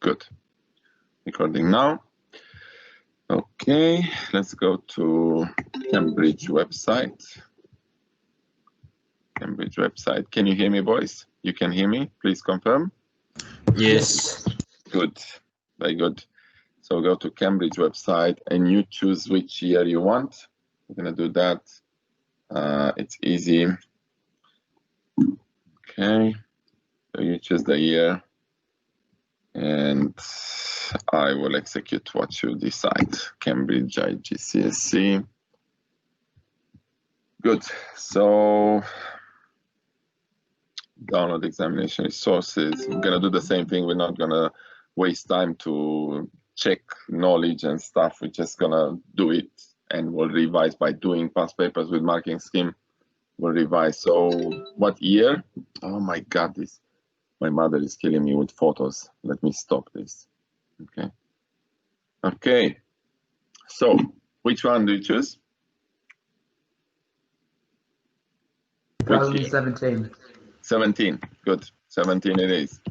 Good. Recording now. Okay, let's go to Cambridge website. Cambridge website. Can you hear me, boys? You can hear me? Please confirm. Yes. Good. Very good. So go to Cambridge website and you choose which year you want. We're going to do that. It's easy. Okay. So you choose the year and I will execute what you decide. Cambridge IGCSE. Good. So download examination resources. We're going to do the same thing. We're not going to waste time to check knowledge and stuff. We're just going to do it and we'll revise by doing past papers with marking scheme. We'll revise. So what year? Oh my God, this. My mother is killing me with photos. Let me stop this. Okay. Okay. So which one do you choose? 2017. 17. Good. 17 it is.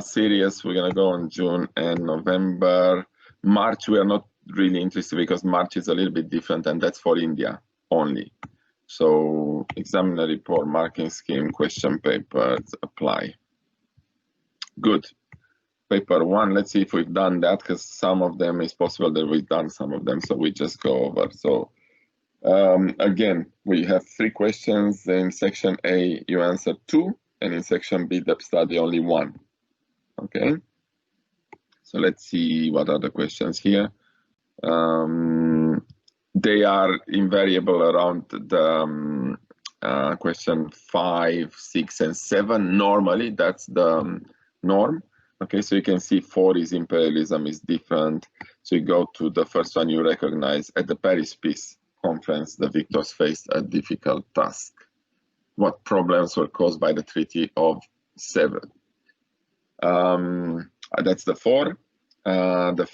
Serious, we're going to go on June and November. March, we are not really interested because March is a little bit different and that's for India only. So examiner report, marking scheme, question papers, apply. Good. Paper 1, let's see if we've done that because some of them is possible that we've done some of them. So we just go over. So again, we have 3 questions. In section A, you answer 2, and in section B, depth study only 1. Okay. So let's see what are the questions here. They are invariable around the question 5, 6, and 7. Normally, that's the norm. Okay, so you can see 4 is imperialism is different. So you go to the first one you recognize at the Paris Peace Conference, the victors faced a difficult task. What problems were caused by the Treaty of Sevres? That's the 4. The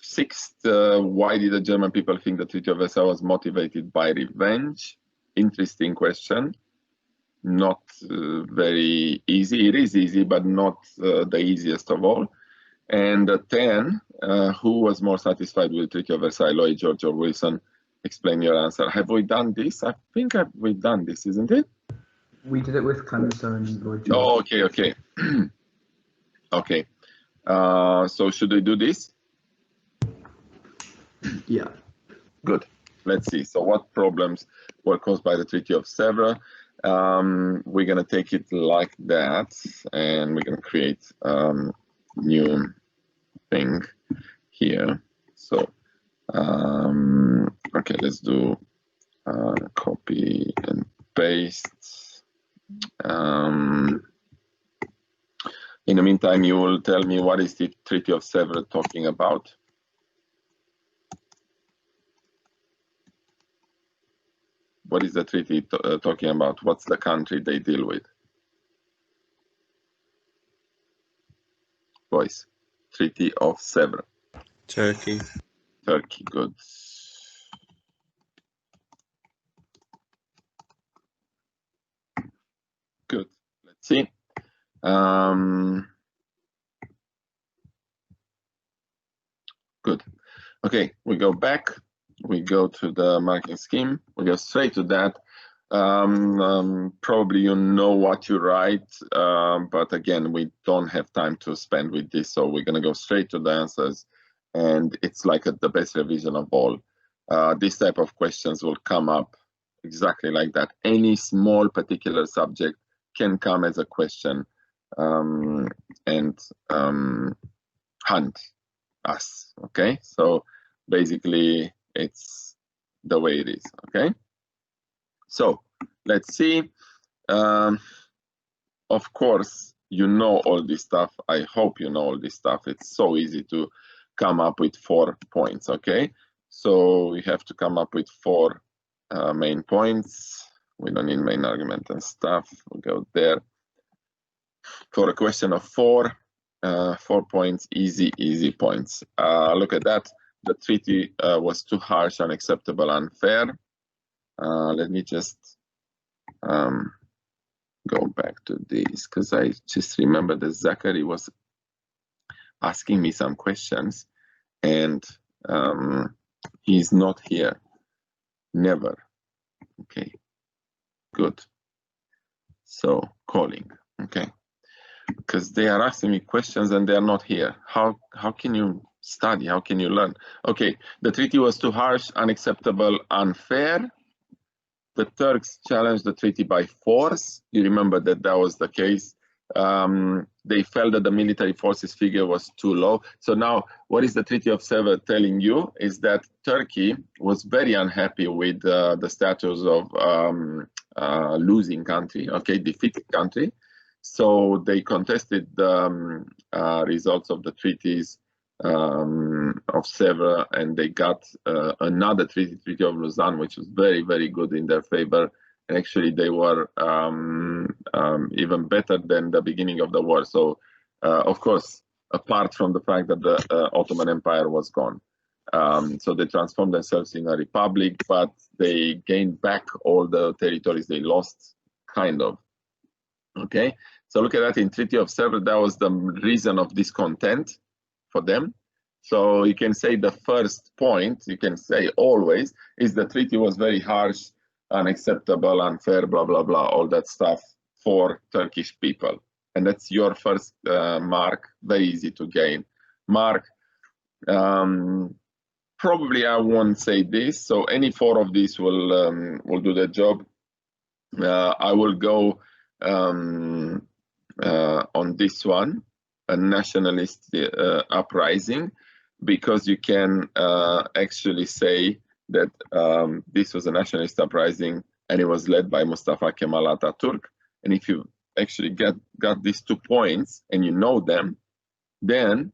6th, why did the German people think the Treaty of Versailles was motivated by revenge? Interesting question. Not very easy. It is easy, but not the easiest of all. And 10, who was more satisfied with the Treaty of Versailles, Lloyd, George, or Wilson? Explain your answer. Have we done this? I think we've done this, isn't it? We did it with Clemenceau and Lloyd. Oh, okay, okay. Okay. So should we do this? Yeah. Good. Let's see. So what problems were caused by the Treaty of Sevres? We're going to take it like that, and we're going to create new thing here. So, okay, let's do copy and paste. In the meantime, you will tell me what is the Treaty of Sevres talking about. What is the treaty talking about? What's the country they deal with? Boys, Treaty of Sevres. Turkey. Turkey, good. Good. Let's see. Good. Okay, we go back. We go to the marking scheme. We go straight to that. Probably you know what you write, but again, we don't have time to spend with this, so we're going to go straight to the answers. And it's like the best revision of all. This type of questions will come up exactly like that. Any small particular subject can come as a question and hunt us, okay? So basically, it's the way it is, okay? So let's see. Of course, you know all this stuff. I hope you know all this stuff. It's so easy to come up with 4 points, okay? So we have to come up with 4 main points. We don't need main argument and stuff. We'll go there. For a question of 4 points, easy points. Look at that. The treaty was too harsh, unacceptable, unfair. Let me just go back to this because I just remember that Zachary was asking me some questions, and he's not here. Never. Okay. Good. So calling. Okay. Because they are asking me questions and they are not here. How can you study? How can you learn? Okay. The treaty was too harsh, unacceptable, unfair. The Turks challenged the treaty by force. You remember that was the case. They felt that the military forces figure was too low. So now, what is the Treaty of Sevres telling you is that Turkey was very unhappy with the status of losing country, okay, defeated country. So they contested the results of the treaties of Sevres, and they got another treaty of Lausanne, which was very, very good in their favor. And actually, they were even better than the beginning of the war. So, of course, apart from the fact that the Ottoman Empire was gone. So they transformed themselves in a republic, but they gained back all the territories they lost, kind of. Okay, so look at that in Treaty of Sevres. That was the reason of discontent for them. So you can say the first point, you can say always, is the treaty was very harsh, unacceptable, unfair, blah, blah, blah, all that stuff for Turkish people. And that's your first mark, very easy to gain. Mark, probably I won't say this, so any four of these will do the job. I will go on this one, a nationalist uprising, because you can actually say that this was a nationalist uprising and it was led by Mustafa Kemal Atatürk. And if you actually got these 2 points and you know them, then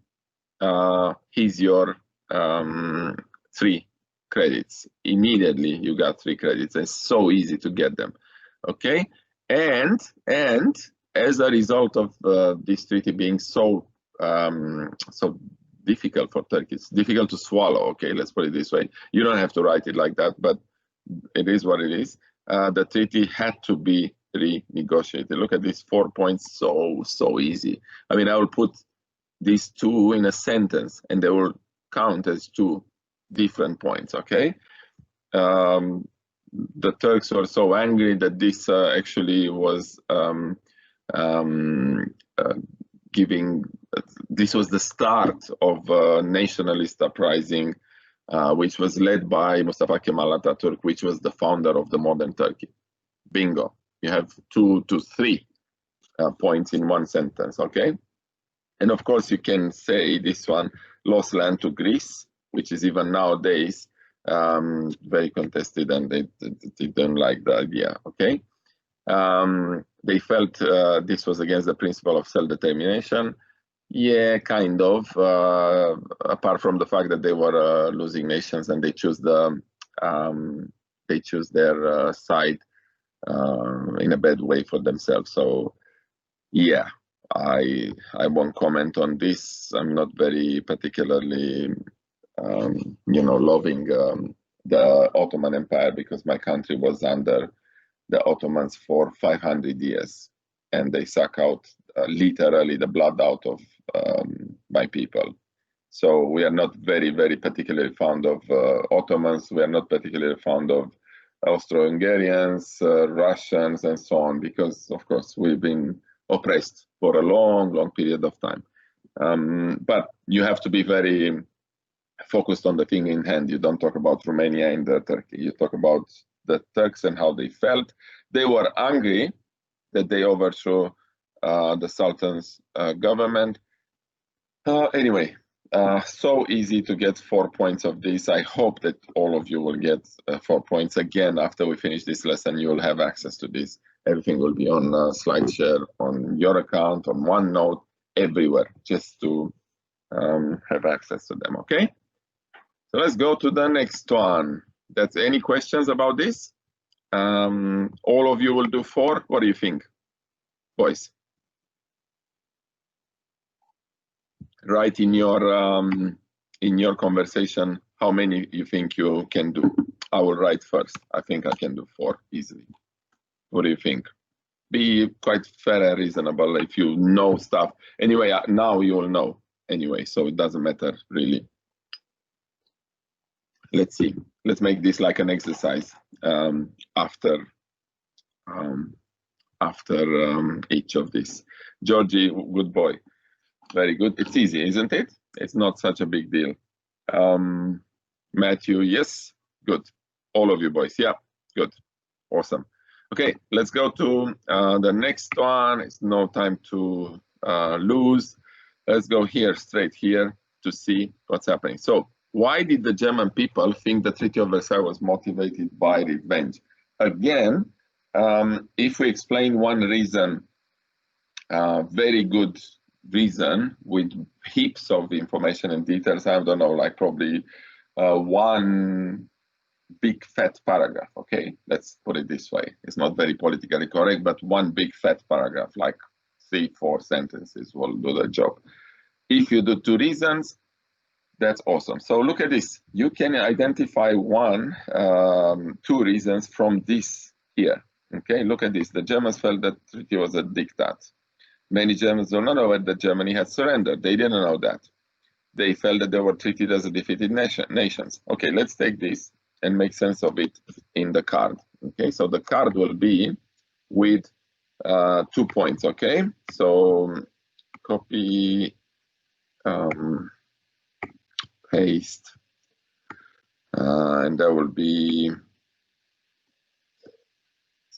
he's your 3 credits. Immediately you got 3 credits. It's so easy to get them. Okay, and as a result of this treaty being so difficult for Turkey, it's difficult to swallow. Okay, let's put it this way. You don't have to write it like that, but it is what it is. The treaty had to be renegotiated. Look at these 4 points, so easy. I mean, I will put these 2 in a sentence, and they will count as 2 different points. Okay. The Turks were so angry that this actually was this was the start of a nationalist uprising, which was led by Mustafa Kemal Atatürk, which was the founder of the modern Turkey. Bingo. You have 2 to 3 points in one sentence, okay? And of course, you can say this one, lost land to Greece, which is even nowadays very contested, and they don't like the idea, okay? They felt this was against the principle of self-determination. Yeah, kind of, apart from the fact that they were losing nations and they choose their side in a bad way for themselves. So yeah, I won't comment on this. I'm not very particularly loving the Ottoman Empire, because my country was under the Ottomans for 500 years, and they suck out literally the blood out of my people. So we are not very, very particularly fond of Ottomans. We are not particularly fond of Austro-Hungarians, Russians, and so on, because of course we've been oppressed for a long, long period of time. But you have to be very focused on the thing in hand. You don't talk about Romania and Turkey. You talk about the Turks and how they felt. They were angry that they overthrew the Sultan's government. Anyway, so easy to get 4 points of this. I hope that all of you will get 4 points. Again, after we finish this lesson, you will have access to this. Everything will be on SlideShare, on your account, on OneNote, everywhere, just to have access to them, okay? So let's go to the next one. That's any questions about this? All of you will do 4. What do you think, boys? Write in your conversation how many you think you can do. I will write first. I think I can do 4 easily. What do you think? Be quite fair and reasonable if you know stuff. Anyway, now you will know. anyway, so it doesn't matter really. Let's see. Let's make this like an exercise after each of these. Georgie, good boy. Very good. It's easy, isn't it? It's not such a big deal. Matthew, yes. Good. All of you boys. Yeah, good. Awesome. Okay, let's go to the next one. It's no time to lose. Let's go here, straight here, to see what's happening. So, why did the German people think the Treaty of Versailles was motivated by revenge? Again, if we explain one reason, very good reason with heaps of information and details, I don't know, like probably one big fat paragraph, okay? Let's put it this way. It's not very politically correct, but one big fat paragraph, like 3-4 sentences will do the job. If you do 2 reasons, that's awesome. So look at this. You can identify 2 reasons from this here, okay? Look at this. The Germans felt that the treaty was a diktat. Many Germans do not know that Germany had surrendered. They didn't know that. They felt that they were treated as a defeated nations. Okay, let's take this and make sense of it in the card. Okay, so the card will be with 2 points. Okay, so copy, paste, and that will be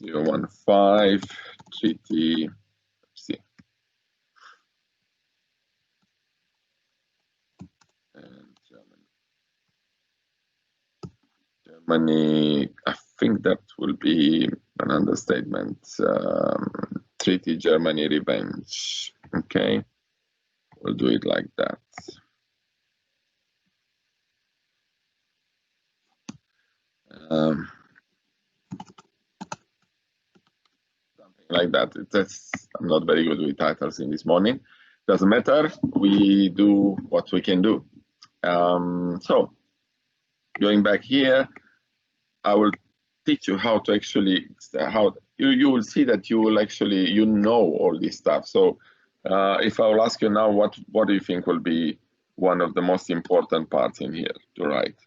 015 treaty. Let's see. And Germany, I think that will be an understatement. Treaty Germany revenge. Okay, we'll do it like that. Something like that. I'm not very good with titles in this morning. Doesn't matter. We do what we can do. So going back here, I will teach you how to actually, how you will see that you will actually, you know all this stuff. So if I will ask you now, what do you think will be one of the most important parts in here to write?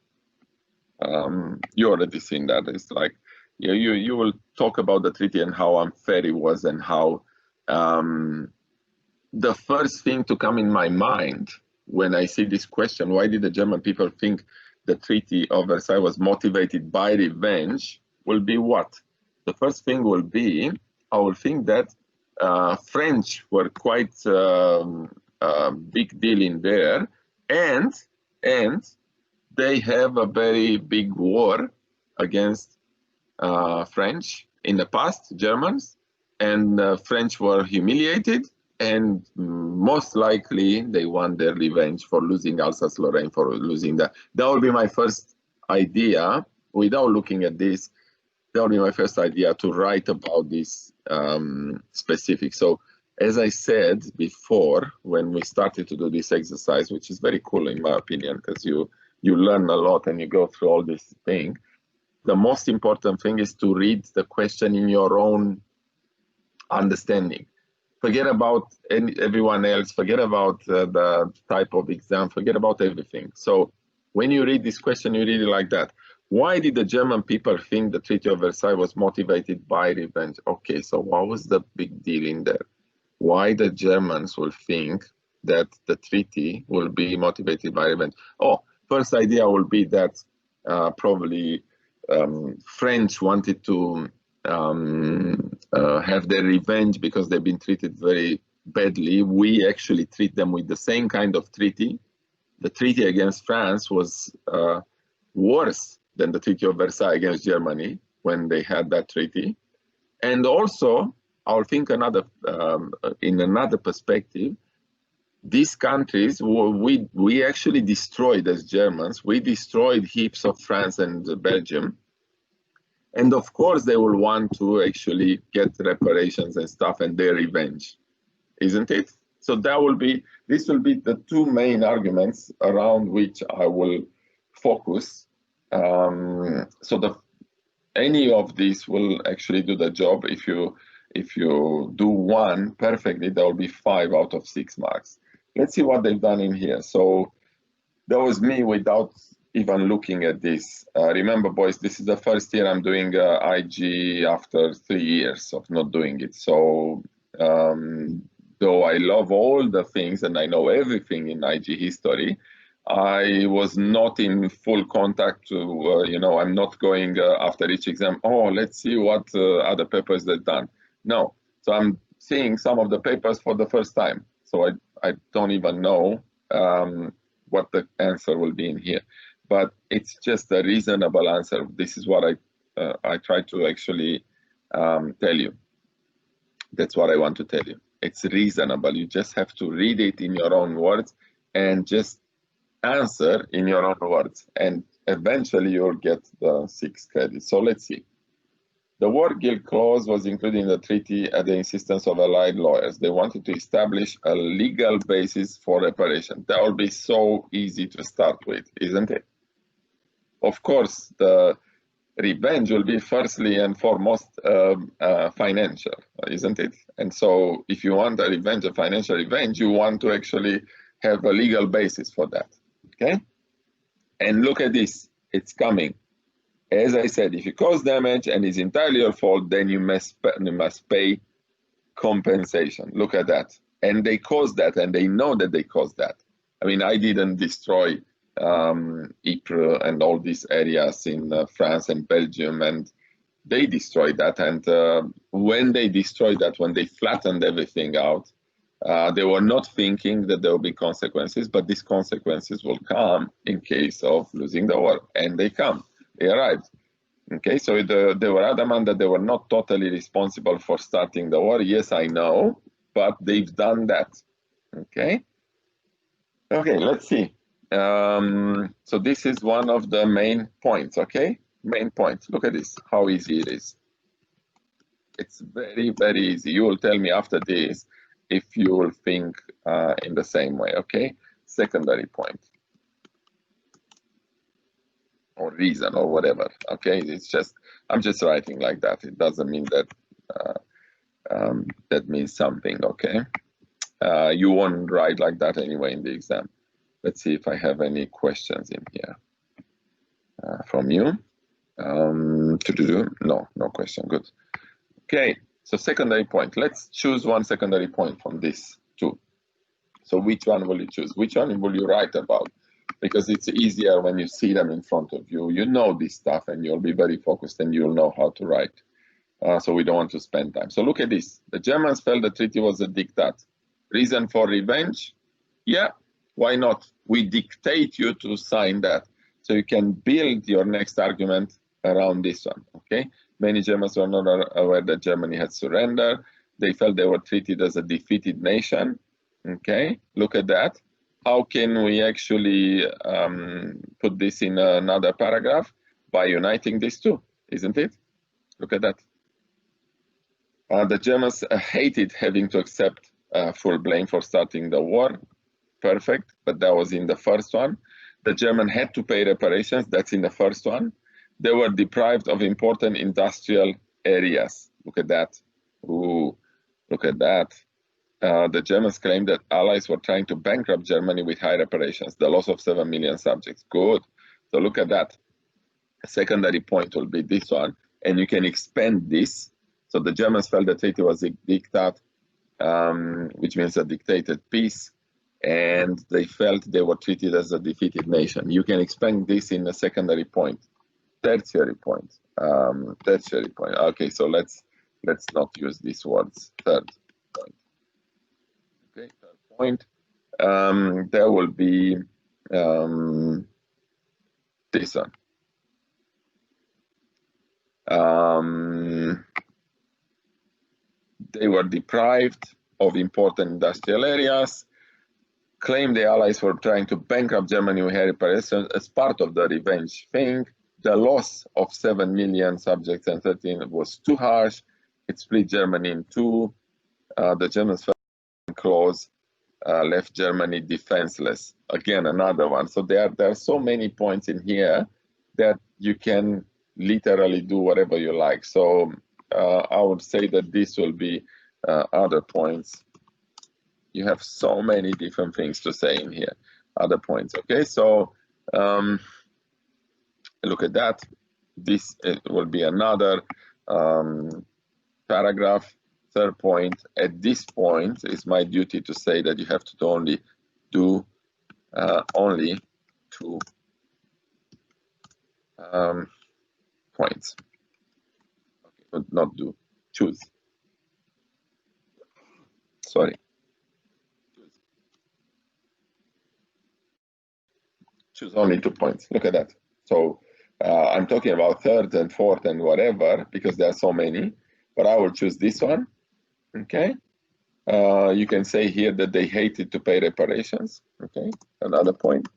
You already seen that. It's like, you will talk about the treaty and how unfair it was, and how the first thing to come in my mind when I see this question, why did the German people think the Treaty of Versailles was motivated by revenge, will be what? The first thing will be, I will think that French were quite a big deal in there, and they have a very big war against French in the past, Germans, and French were humiliated, and most likely they want their revenge for losing Alsace-Lorraine, for losing that. That would be my first idea, without looking at this. That would be my first idea to write about this specific. So as I said before, when we started to do this exercise, which is very cool in my opinion, because you learn a lot and you go through all this thing, the most important thing is to read the question in your own understanding. Forget about everyone else, forget about the type of exam, forget about everything. So when you read this question, you read it like that. Why did the German people think the Treaty of Versailles was motivated by revenge? Okay, so what was the big deal in there? Why the Germans will think that the treaty will be motivated by revenge? Oh, first idea will be that probably French wanted to have their revenge because they've been treated very badly. We actually treat them with the same kind of treaty. The treaty against France was worse than the Treaty of Versailles against Germany when they had that treaty. And also, I'll think in another perspective, these countries, we actually destroyed as Germans, we destroyed heaps of France and Belgium. And of course, they will want to actually get reparations and stuff and their revenge, isn't it? So this will be the 2 main arguments around which I will focus. So any of these will actually do the job. If you do one perfectly, there will be 5 out of 6 marks. let's see what they've done in here. So that was me without even looking at this. Remember, boys, this is the first year I'm doing IG after 3 years of not doing it. So though I love all the things and I know everything in IG history, I was not in full contact to, you know, I'm not going after each exam, oh, let's see what other papers they've done. No, so I'm seeing some of the papers for the first time. So I don't even know what the answer will be in here. But it's just a reasonable answer. This is what I try to actually tell you. That's what I want to tell you. It's reasonable. You just have to read it in your own words and just answer in your own words, and eventually you'll get the 6 credits. So let's see. The war guilt clause was included in the treaty at the insistence of Allied lawyers. They wanted to establish a legal basis for reparation. That will be so easy to start with, isn't it? Of course, the revenge will be firstly and foremost financial, isn't it? And so if you want a revenge, a financial revenge, you want to actually have a legal basis for that. Okay, and look at this, it's coming. As I said, if you cause damage and it's entirely your fault, then you must pay compensation. Look at that. And they caused that, and they know that they caused that. I mean, I didn't destroy Ypres and all these areas in France and Belgium, and they destroyed that. And when they destroyed that, when they flattened everything out, they were not thinking that there will be consequences, but these consequences will come in case of losing the war, and they come. They arrived. Okay, so they were adamant that they were not totally responsible for starting the war. Yes, I know, but they've done that. Okay. Okay, let's see. So this is one of the main points. Okay, main point. Look at this. How easy it is. It's very, very easy. You will tell me after this if you will think in the same way, okay? Secondary point. Or reason or whatever, okay? It's just, I'm just writing like that. It doesn't mean that that means something, okay? You won't write like that anyway in the exam. Let's see if I have any questions in here from you. No, no question, good. Okay. So secondary point, let's choose one secondary point from this two. So which one will you choose? Which one will you write about? Because it's easier when you see them in front of you. You know this stuff and you'll be very focused and you'll know how to write. So we don't want to spend time. So look at this. The Germans felt the treaty was a diktat. Reason for revenge? Yeah, why not? We dictate you to sign that. So you can build your next argument around this one, okay? Many Germans were not aware that Germany had surrendered. They felt they were treated as a defeated nation. Okay, look at that. How can we actually put this in another paragraph? By uniting these two, isn't it? Look at that. The Germans hated having to accept full blame for starting the war. Perfect, but that was in the first one. The German had to pay reparations. That's in the first one. They were deprived of important industrial areas. Look at that. Ooh, look at that. The Germans claimed that allies were trying to bankrupt Germany with high reparations, the loss of 7 million subjects. Good. So look at that. A secondary point will be this one, and you can expand this. So the Germans felt the treaty was a diktat, which means a dictated peace, and they felt they were treated as a defeated nation. You can expand this in a secondary point. Tertiary point. Tertiary point. Okay, so let's not use these words. Third point. Okay, third point. There will be this one. They were deprived of important industrial areas. Claimed the Allies were trying to bankrupt Germany with high reparations as part of the revenge thing. The loss of 7 million subjects and 13 was too harsh. It split Germany in two. The Germans clause left Germany defenseless. Again, another one. So there are so many points in here that you can literally do whatever you like. So I would say that this will be other points You have so many different things to say in here, other points. Okay, so look at that. This will be another paragraph. Third point, at this point, it's my duty to say that you have to only do only 2 points. Okay, not do, choose. Sorry. Choose only 2 points. Look at that. So I'm talking about third and fourth and whatever, because there are so many, but I will choose this one. Okay. You can say here that they hated to pay reparations. Okay. Another point.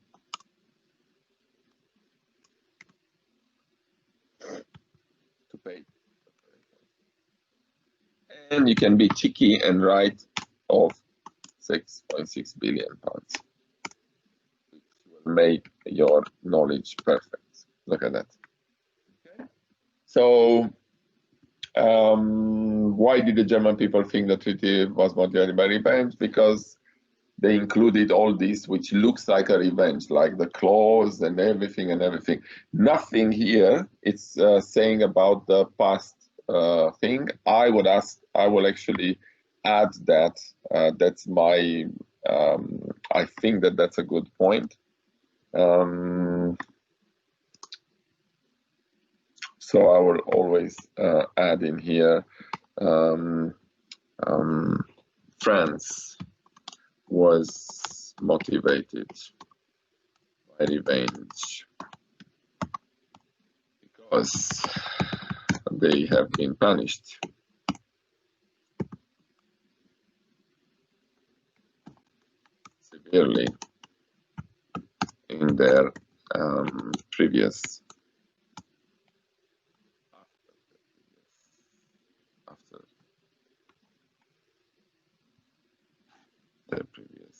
To pay. And you can be cheeky and write of 6.6 billion pounds. Which will make your knowledge perfect. Look at that. Okay. So why did the German people think the treaty was motivated by revenge? Because they included all this, which looks like a revenge, like the clause and everything and everything. Nothing here it's saying about the past thing. I will actually add that. That's my. I think that that's a good point. So I will always add in here France was motivated by revenge because they have been punished severely in their previous after their previous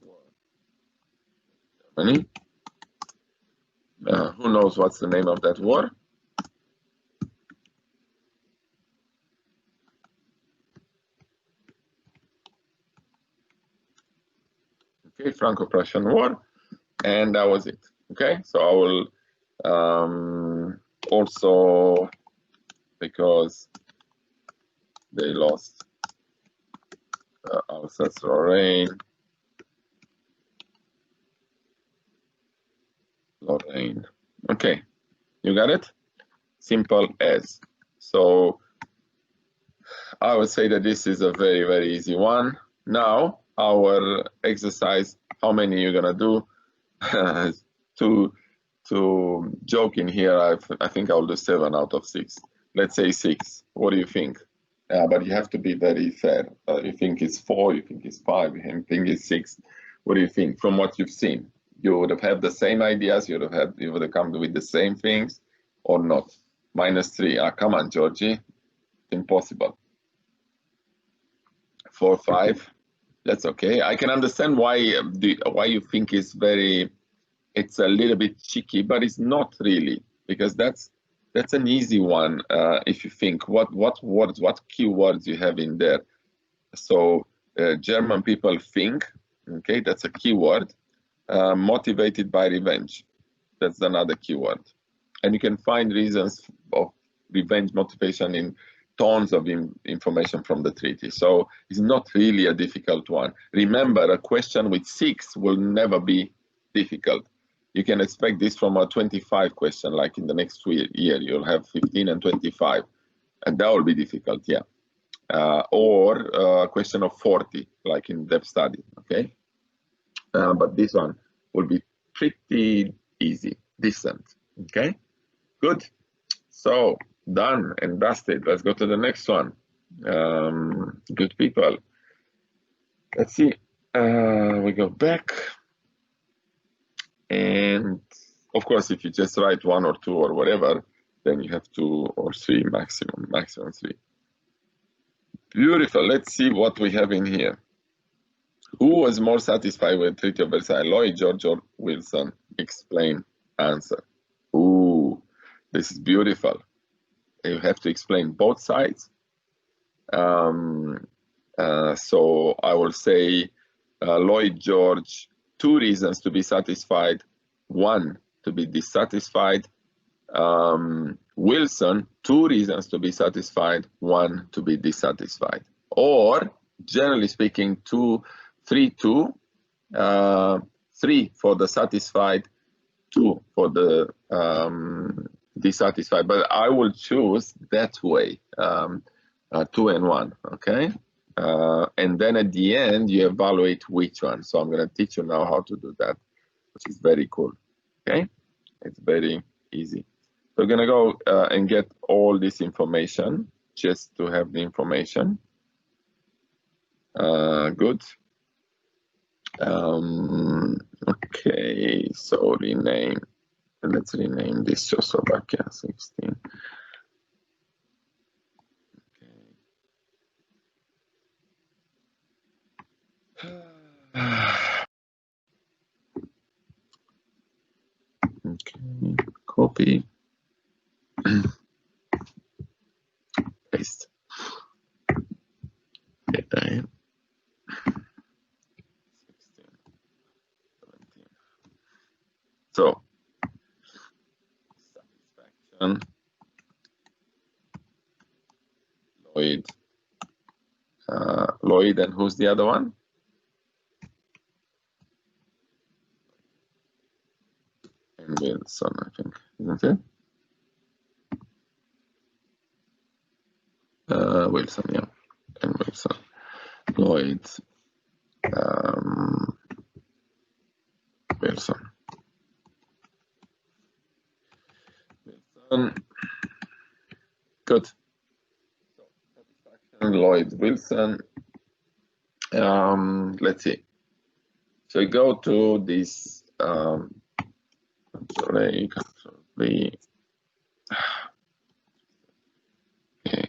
war. Germany. Who knows what's the name of that war? Okay, Franco-Prussian War, and that was it. Okay, so I will also, because they lost Alsace-Lorraine, Okay, you got it? Simple as. So I would say that this is a very, very easy one. Now, our exercise, how many you're gonna do? To joke in here, I think I'll do 7 out of 6. Let's say 6. What do you think? But you have to be very fair. You think it's 4, you think it's 5, you think it's 6. What do you think from what you've seen? You would have had the same ideas, you would have come with the same things or not? -3. Come on, Georgie. Impossible. 4, 5. That's okay. I can understand why you think it's a little bit cheeky, but it's not really, because that's an easy one. If you think what words, what keywords you have in there. So German people think, okay, that's a keyword. Motivated by revenge, that's another keyword. And you can find reasons of revenge motivation in tons of information from the treaty. So it's not really a difficult one. Remember, a question with 6 will never be difficult. You can expect this from a 25 question, like in the next year, you'll have 15 and 25, and that will be difficult, yeah. Or a question of 40, like in depth study, okay? But this one will be pretty easy, decent, okay? Good. So done and dusted. Let's go to the next one. Good people. Let's see. We go back. And of course, if you just write 1 or 2 or whatever, then you have 2 or 3 maximum 3. Beautiful. Let's see what we have in here. Who was more satisfied with the Treaty of Versailles? Lloyd, George, or Wilson? Explain. Answer. Ooh, this is beautiful. You have to explain both sides. So I will say Lloyd George, 2 reasons to be satisfied, 1 to be dissatisfied. Wilson, 2 reasons to be satisfied, 1 to be dissatisfied. Or generally speaking, 3 for the satisfied, 2 for the dissatisfied. But I will choose that way, 2 and 1, okay? And then at the end, you evaluate which one. So I'm going to teach you now how to do that, which is very cool, okay? It's very easy. We're going to go and get all this information just to have the information. Good. Okay, so rename. Let's rename this Czechoslovakia 16. Okay, copy, paste. Okay. 16, 17. So, satisfaction, Lloyd, Lloyd, and who's the other one? And Wilson, I think, isn't it? Wilson, yeah, and Wilson. Lloyd, Wilson. Wilson. Good. So, satisfaction, Lloyd, Wilson. Let's see. So we go to this Control A, Control B. Okay.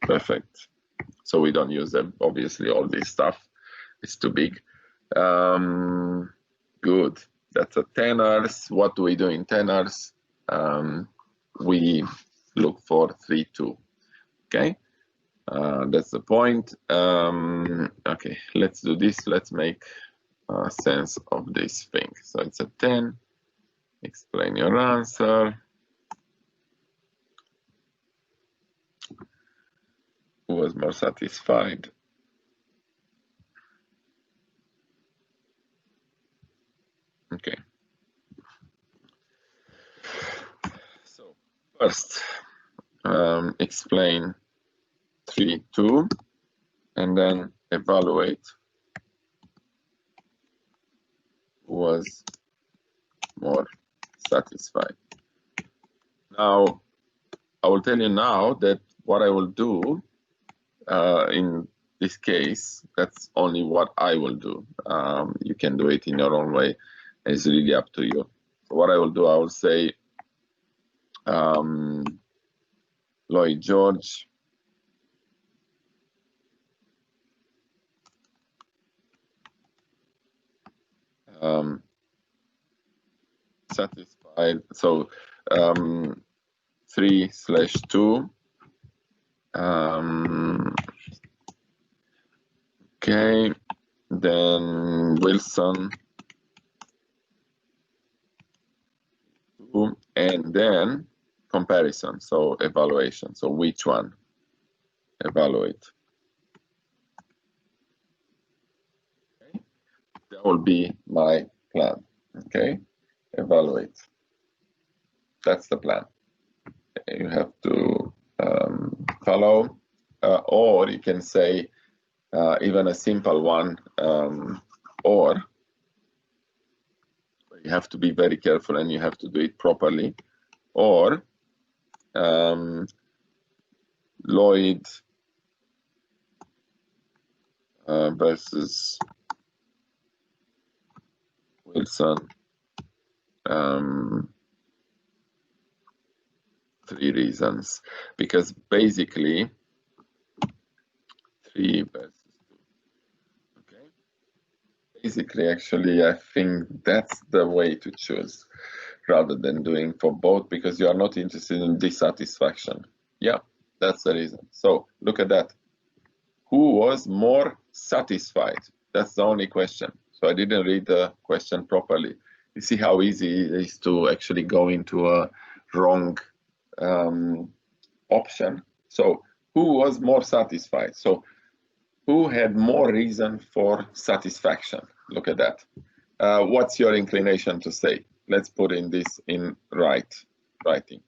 Perfect. So we don't use them. Obviously, all this stuff is too big. Good. That's a tenors. What do we do in tenors? We look for 3-2. Okay. That's the point. Okay, let's do this. Let's make sense of this thing. So it's a 10. Explain your answer. Who was more satisfied? Okay. So first, explain 3-2, and then evaluate who was more satisfied. Now, I will tell you now that what I will do in this case, that's only what I will do. You can do it in your own way. It's really up to you. So what I will do, I will say Lloyd George, satisfied. So 3/2. Okay, then Wilson, 2, and then comparison, so evaluation. So which one? Evaluate. Okay. That will be my plan. Okay, evaluate. That's the plan. You have to follow, or you can say even a simple one, or you have to be very careful and you have to do it properly, or Lloyd versus Wilson, 3 reasons, because basically 3 versus 2. Okay, basically, actually, I think that's the way to choose. rather than doing for both because you are not interested in dissatisfaction. Yeah, that's the reason. So look at that. Who was more satisfied? That's the only question. So I didn't read the question properly. You see how easy it is to actually go into a wrong option. So who was more satisfied? So who had more reason for satisfaction? Look at that. What's your inclination to say? Let's put in this in writing.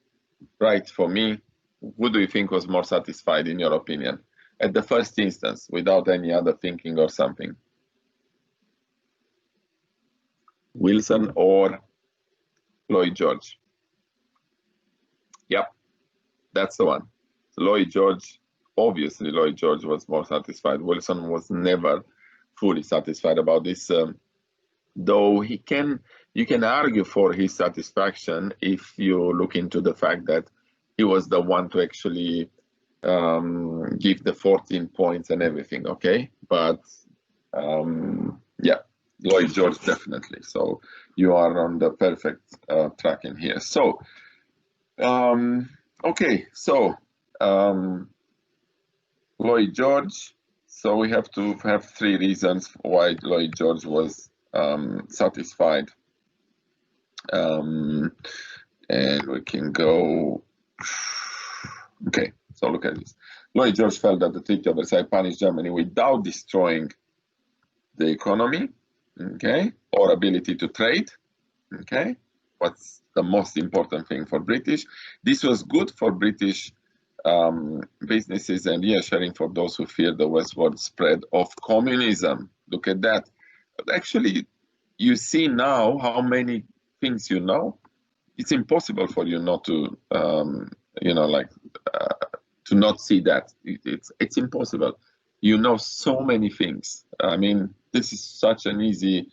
Right, for me, who do you think was more satisfied in your opinion? At the first instance, without any other thinking or something. Wilson or Lloyd George? Yep, that's the one. So Lloyd George, obviously Lloyd George was more satisfied. Wilson was never fully satisfied about this, though you can argue for his satisfaction if you look into the fact that he was the one to actually give the 14 points and everything, okay? But yeah, Lloyd George definitely. So you are on the perfect track in here. So, okay, so Lloyd George. So we have to have 3 reasons why Lloyd George was satisfied. And we can go, okay, so look at this. Lloyd George felt that the Treaty of Versailles punished Germany without destroying the economy, okay, or ability to trade, okay. What's the most important thing for British? This was good for British businesses and reassuring for those who fear the westward spread of communism. Look at that. But actually, you see now how many things you know. It's impossible for you not to, you know, like to not see that. It's impossible. You know so many things. I mean, this is such an easy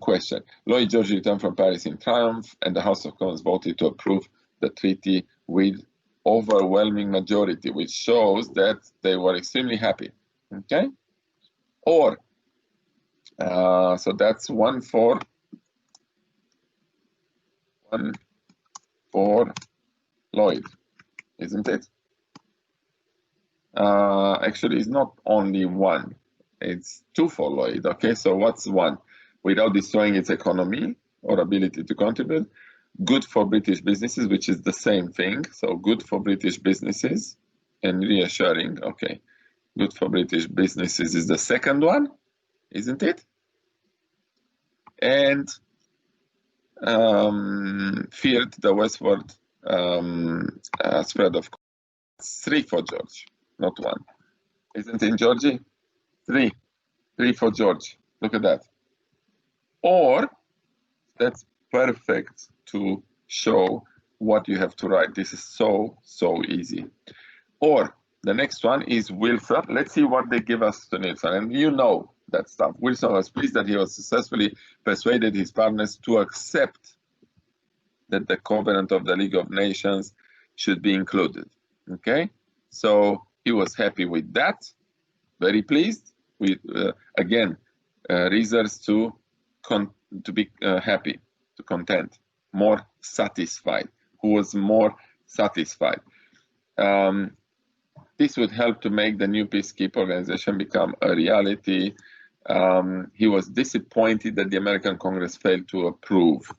question. Lloyd George returned from Paris in triumph, and the House of Commons voted to approve the treaty with overwhelming majority, which shows that they were extremely happy. Okay, or so that's one for Lloyd, isn't it? Actually, it's not only one; it's 2 for Lloyd. Okay, so what's 1? Without destroying its economy or ability to contribute. Good for British businesses, which is the same thing. So good for British businesses and reassuring. Okay, good for British businesses is the second one, isn't it? And feared the westward spread of 3 for George, not 1. Isn't it, Georgie? 3 for George. Look at that. Or that's perfect to show what you have to write. This is so easy. Or the next one is Wilson. Let's see what they give us to Wilson. And you know that stuff. Wilson was pleased that he was successfully persuaded his partners to accept that the covenant of the League of Nations should be included. Okay, so he was happy with that. Very pleased with again reasons to be happy, to content, more satisfied. Who was more satisfied? This would help to make the new peacekeeping organization become a reality. He was disappointed that the American Congress failed to approve.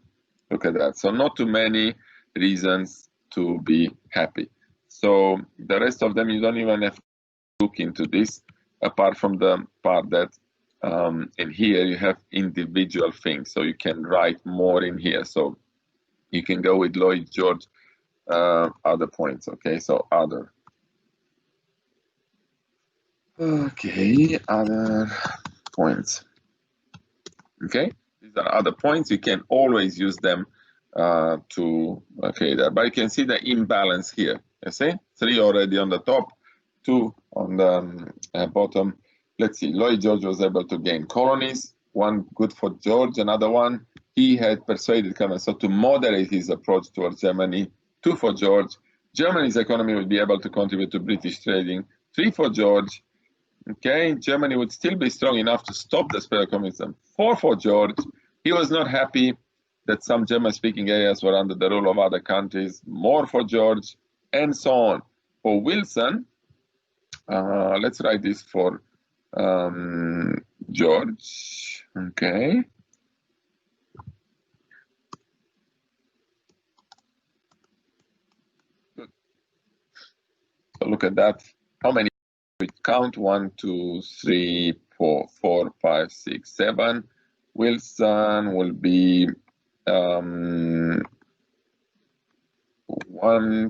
Look at that. So not too many reasons to be happy. So the rest of them, you don't even have to look into this, apart from the part that in here you have individual things. So you can write more in here. So you can go with Lloyd George, other points. Okay, so other. Okay, other points. Okay, these are other points. You can always use them to create that. But you can see the imbalance here. You see, 3 already on the top, 2 on the bottom. Let's see, Lloyd George was able to gain colonies. 1 good for George, another one. He had persuaded Clemenceau to moderate his approach towards Germany. 2 for George. Germany's economy would be able to contribute to British trading. 3 for George. Okay, Germany would still be strong enough to stop the spread of communism. 4 for George. He was not happy that some German-speaking areas were under the rule of other countries, more for George, and so on. For Wilson, let's write this for George, okay. Good. So look at that. How many? We count 1, 2, 3, 4, 5, 6, 7. Wilson will be 1,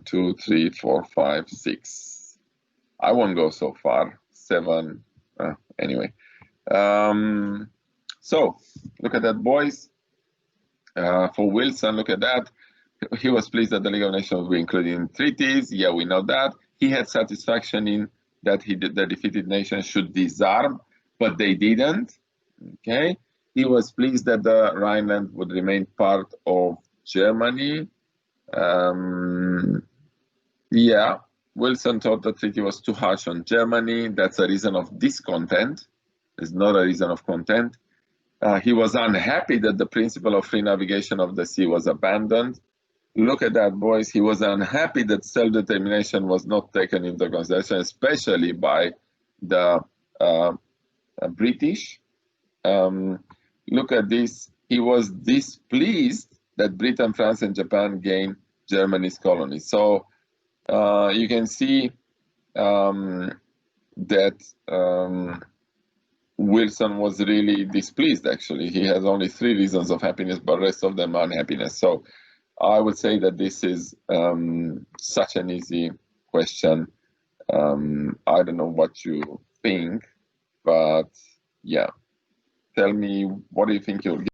2, 3, 4, 5, 6. I won't go so far. 7. Anyway. So look at that, boys. For Wilson, look at that. He was pleased that the League of Nations would be included in treaties. Yeah, we know that. He had satisfaction in that the defeated nations should disarm, but they didn't. Okay. He was pleased that the Rhineland would remain part of Germany. Yeah, Wilson thought the treaty was too harsh on Germany. That's a reason of discontent. It's not a reason of content. He was unhappy that the principle of free navigation of the sea was abandoned. Look at that, boys. He was unhappy that self-determination was not taken into consideration, especially by the British. Look at this. He was displeased that Britain, France, and Japan gained Germany's colonies. So you can see that Wilson was really displeased, actually. He has only 3 reasons of happiness, but the rest of them are unhappiness. So I would say that this is such an easy question. I don't know what you think, but yeah. Tell me, what do you think you'll get?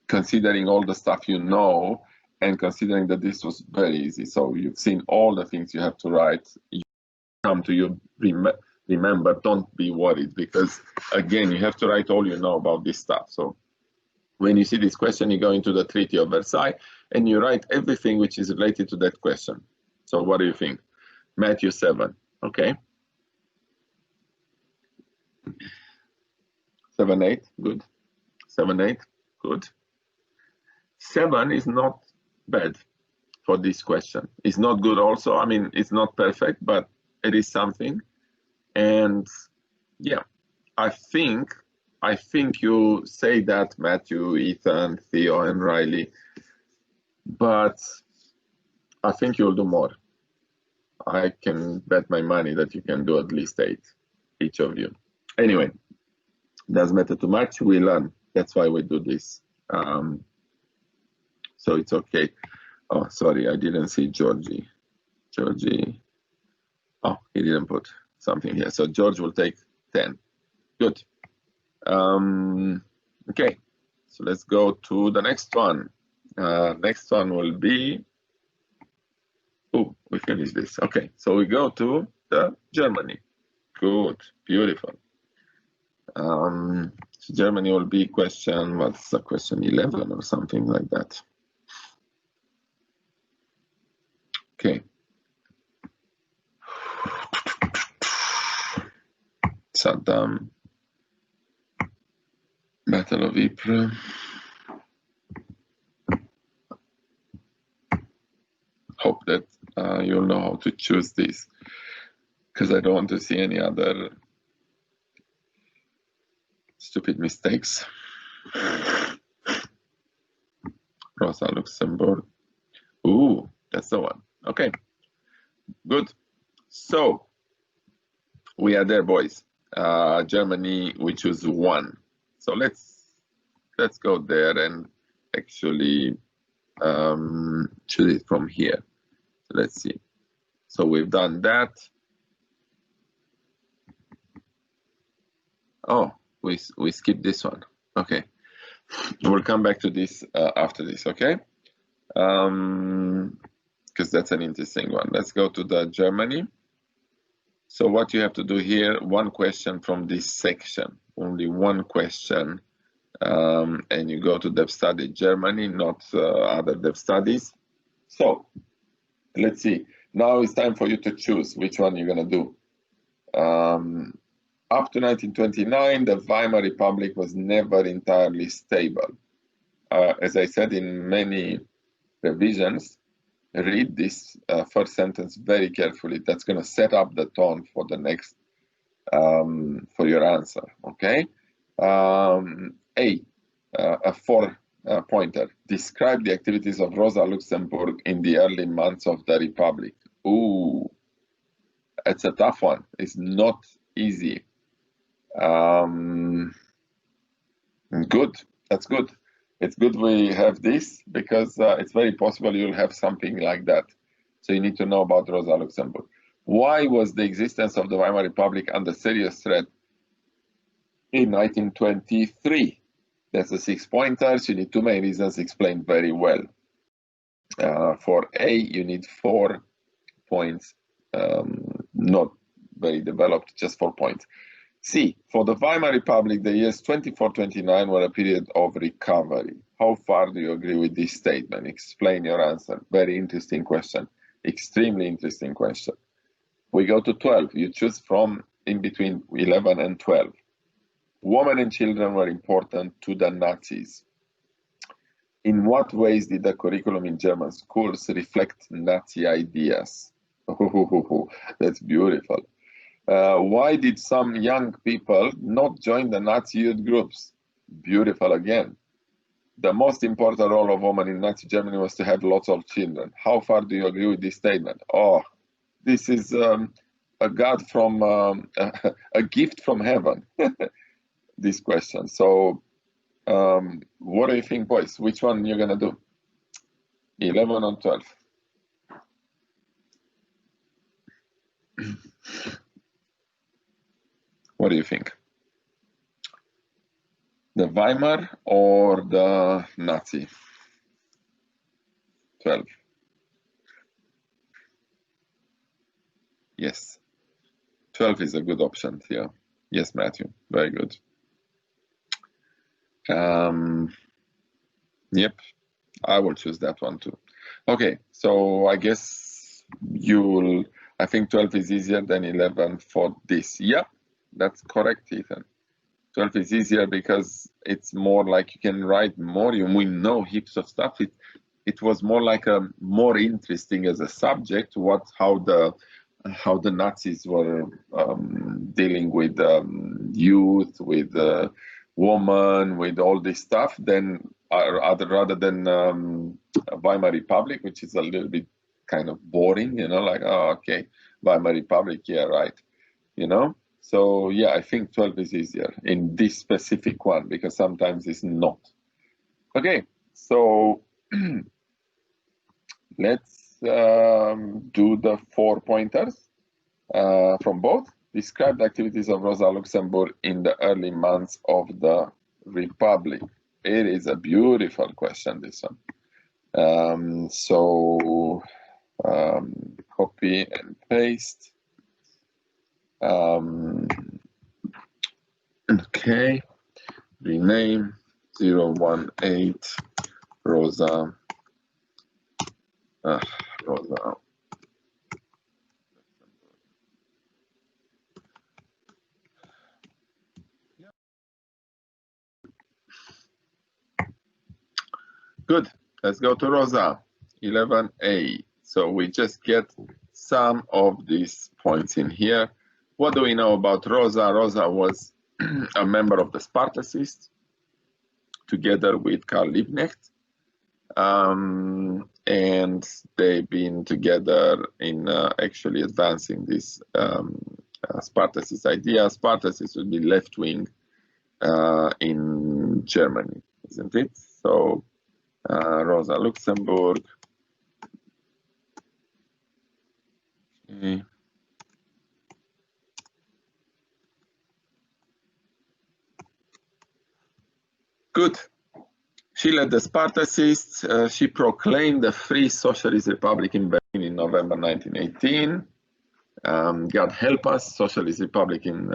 Considering all the stuff you know, and considering that this was very easy. So you've seen all the things you have to write. You come to you, remember, don't be worried, because again, you have to write all you know about this stuff. So when you see this question, you go into the Treaty of Versailles and you write everything which is related to that question. So what do you think? Matthew 7, okay. 7, 8, good. 7, 8, good. 7 is not bad for this question. It's not good also. I mean, it's not perfect, but it is something. And yeah, I think you say that, Matthew, Ethan, Theo, and Riley, but I think you'll do more. I can bet my money that you can do at least 8, each of you. Anyway, doesn't matter too much. We learn. That's why we do this. So it's okay. Oh, sorry, I didn't see Georgie. Georgie. Oh, he didn't put something here. So George will take 10. Good. Okay, so let's go to the next one. Next one will be, oh, we finished this. Okay, so we go to the Germany. Good, beautiful. So Germany will be question, what's the question, 11 or something like that. Okay. Saddam. Battle of Ypres. Hope that you'll know how to choose this, because I don't want to see any other stupid mistakes. Rosa, Luxemburg. Ooh, that's the one. Okay, good. So we are there, boys. Germany, we choose 1. So let's go there and actually choose it from here. So let's see. So we've done that. Oh, we skipped this one. Okay, we'll come back to this after this. Okay, because that's an interesting one. Let's go to the Germany. So what you have to do here, 1 question from this section, only 1 question, and you go to Dev Study Germany, not other Dev Studies. So let's see. Now it's time for you to choose which one you're gonna do. up to 1929, the Weimar Republic was never entirely stable. As I said in many revisions, read this first sentence very carefully. That's going to set up the tone for the next, for your answer, okay? A four-pointer. Describe the activities of Rosa Luxemburg in the early months of the Republic. Ooh, it's a tough one. It's not easy. Good, that's good. It's good we have this because it's very possible you'll have something like that. So you need to know about Rosa Luxemburg. Why was the existence of the Weimar Republic under serious threat in 1923? That's the 6 pointers. You need 2 main reasons explained very well. For A, you need 4 points, not very developed, just 4 points. C, for the Weimar Republic, the years 24-29 were a period of recovery. How far do you agree with this statement? Explain your answer. Very interesting question. Extremely interesting question. We go to 12. You choose from in between 11 and 12. Women and children were important to the Nazis. In what ways did the curriculum in German schools reflect Nazi ideas? That's beautiful. Why did some young people not join the Nazi youth groups? Beautiful again. The most important role of women in Nazi Germany was to have lots of children. How far do you agree with this statement? Oh, this is a God from a gift from heaven. This question. So, what do you think, boys? Which one you're gonna do? 11 or 12? What do you think? The Weimar or the Nazi? 12. Yes. 12 is a good option here. Yes, Matthew. Very good. Yep. I will choose that one too. Okay. So I guess I think 12 is easier than 11 for this. Yeah, that's correct, Ethan. 12 is easier because it's more like you can write more. We know heaps of stuff. It was more like more interesting as a subject. How the Nazis were dealing with youth, with women, with all this stuff, rather than Weimar Republic, which is a little bit kind of boring. Like, oh, okay, Weimar Republic, yeah, right. So yeah, I think 12 is easier in this specific one because sometimes it's not. Okay, so let's do the 4 pointers from both. Describe the activities of Rosa Luxemburg in the early months of the Republic. It is a beautiful question, this one. So copy and paste. Okay, rename 018 Rosa. Rosa. Good. Let's go to Rosa. 11A. So we just get some of these points in here. What do we know about Rosa? Rosa was a member of the Spartacists together with Karl Liebknecht. And they've been together in actually advancing this Spartacist idea. Spartacists would be left-wing in Germany, isn't it? So Rosa Luxemburg. Okay. Good. She led the Spartacists. She proclaimed the Free Socialist Republic in Berlin in November 1918. God help us, Socialist Republic in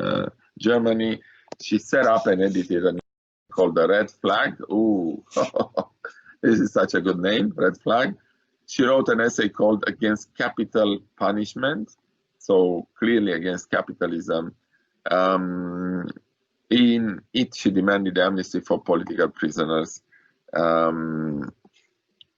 Germany. She set up and edited a called the Red Flag. Ooh, this is such a good name, Red Flag. She wrote an essay called Against Capital Punishment, so clearly against capitalism, In it, she demanded amnesty for political prisoners and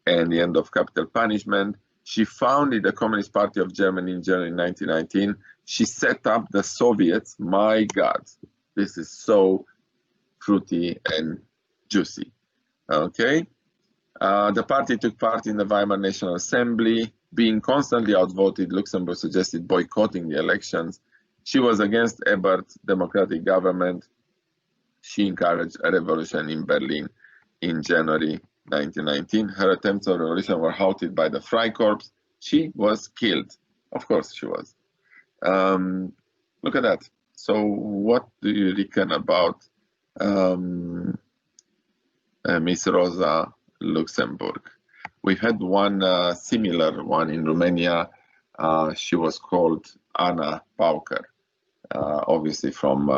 the end of capital punishment. She founded the Communist Party of Germany in January 1919. She set up the Soviets. My God, this is so fruity and juicy. Okay. The party took part in the Weimar National Assembly. Being constantly outvoted, Luxemburg suggested boycotting the elections. She was against Ebert's democratic government. She encouraged a revolution in Berlin in January 1919. Her attempts of revolution were halted by the Freikorps. She was killed. Of course she was. Look at that. So what do you reckon about Miss Rosa Luxemburg? We had one similar one in Romania. She was called Anna Pauker. Obviously from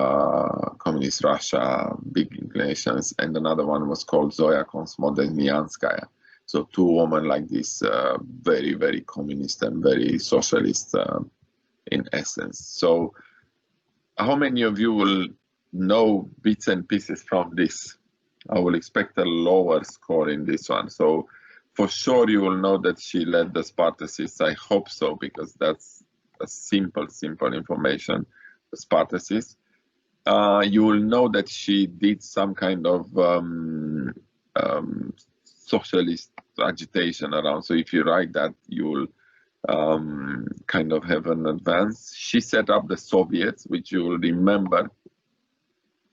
communist Russia, big inclinations, and another one was called Zoya Konsmodenianskaya. So two women like this, very, very communist and very socialist in essence. So how many of you will know bits and pieces from this? I will expect a lower score in this one. So for sure you will know that she led the Spartacists. I hope so, because that's a simple information. The Spartacists. You will know that she did some kind of socialist agitation around. So if you write that, you will kind of have an advance. She set up the Soviets, which you will remember.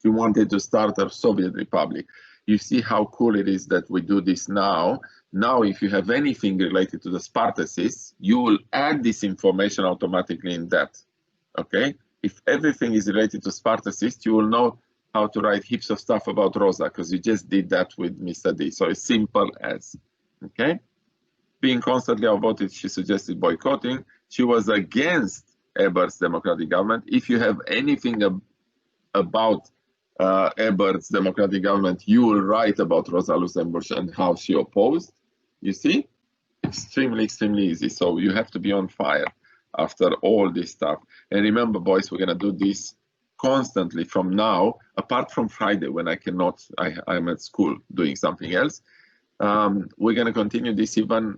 She wanted to start a Soviet republic. You see how cool it is that we do this now. Now, if you have anything related to the Spartacists, you will add this information automatically in that. Okay? If everything is related to Spartacists, you will know how to write heaps of stuff about Rosa, because you just did that with Mr. D. So it's simple as, okay? Being constantly outvoted, she suggested boycotting. She was against Ebert's democratic government. If you have anything about Ebert's democratic government, you will write about Rosa Luxemburg and how she opposed. You see? Extremely, extremely easy. So you have to be on fire after all this stuff. And remember, boys, we're going to do this constantly from now, apart from Friday when I cannot, I'm at school doing something else. We're going to continue this even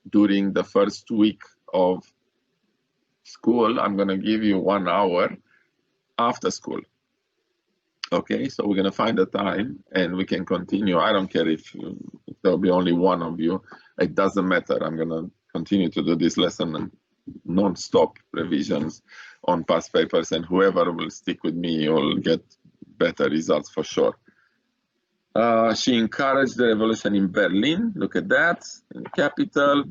during the first week of school. I'm going to give you 1 hour after school. Okay, so we're going to find a time and we can continue. I don't care if there'll be only one of you. It doesn't matter. I'm going to continue to do this lesson and non-stop revisions on past papers, and whoever will stick with me will get better results for sure. She encouraged the revolution in Berlin. Look at that, in the capital.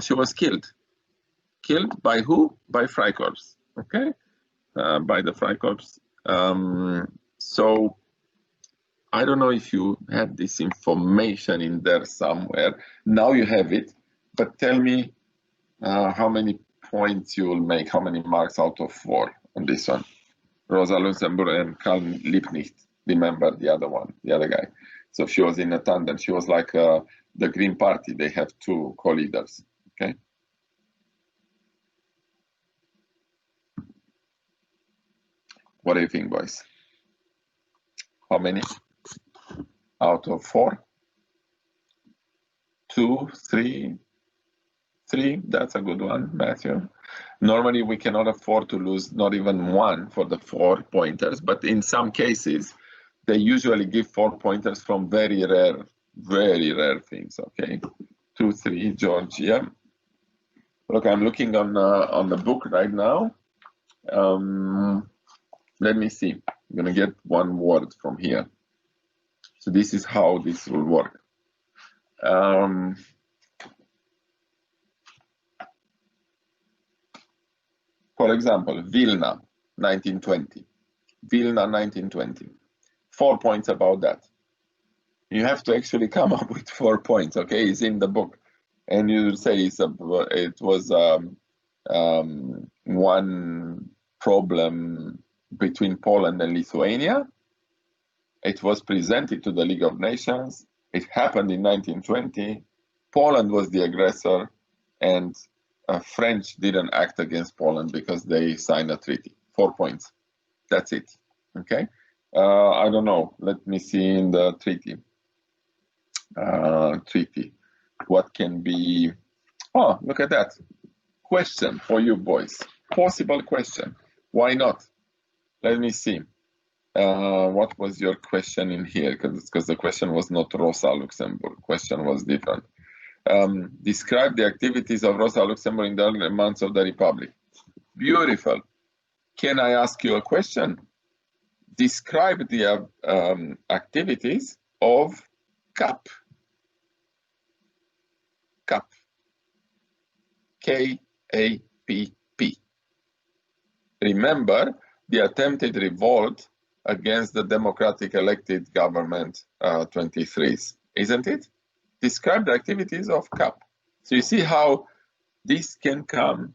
She was killed. Killed by who? By Freikorps. Okay, by the Freikorps. So I don't know if you have this information in there somewhere. Now you have it, but tell me how many points you will make, how many marks out of 4 on this one. Rosa Luxemburg and Karl Liebknecht. Remember the other one, the other guy. So she was in a tandem. She was like the Green Party. They have 2 co-leaders. Okay. What do you think, boys? How many out of 4? 2, 3? 3, that's a good one, Matthew. Normally, we cannot afford to lose not even 1 for the 4 pointers, but in some cases, they usually give 4 pointers from very rare things, okay? 2, 3, Georgia. Look, I'm looking on the book right now. Let me see. I'm going to get 1 word from here. So this is how this will work. For example, Vilna, 1920. Vilna, 1920. 4 points about that. You have to actually come up with 4 points, okay? It's in the book. And you say it was one problem between Poland and Lithuania. It was presented to the League of Nations. It happened in 1920. Poland was the aggressor, and French didn't act against Poland because they signed a treaty. 4 points. That's it. Okay. I don't know. Let me see in the treaty. Treaty. What can be? Oh, look at that. Question for you boys. Possible question. Why not? Let me see. What was your question in here? Because the question was not Rosa Luxemburg. Question was different. Describe the activities of Rosa Luxemburg in the early months of the Republic. Beautiful. Can I ask you a question? Describe the activities of CAP. CAP. K-A-P-P. Remember the attempted revolt against the democratic elected government 23s, isn't it? Describe the activities of CAP. So you see how this can come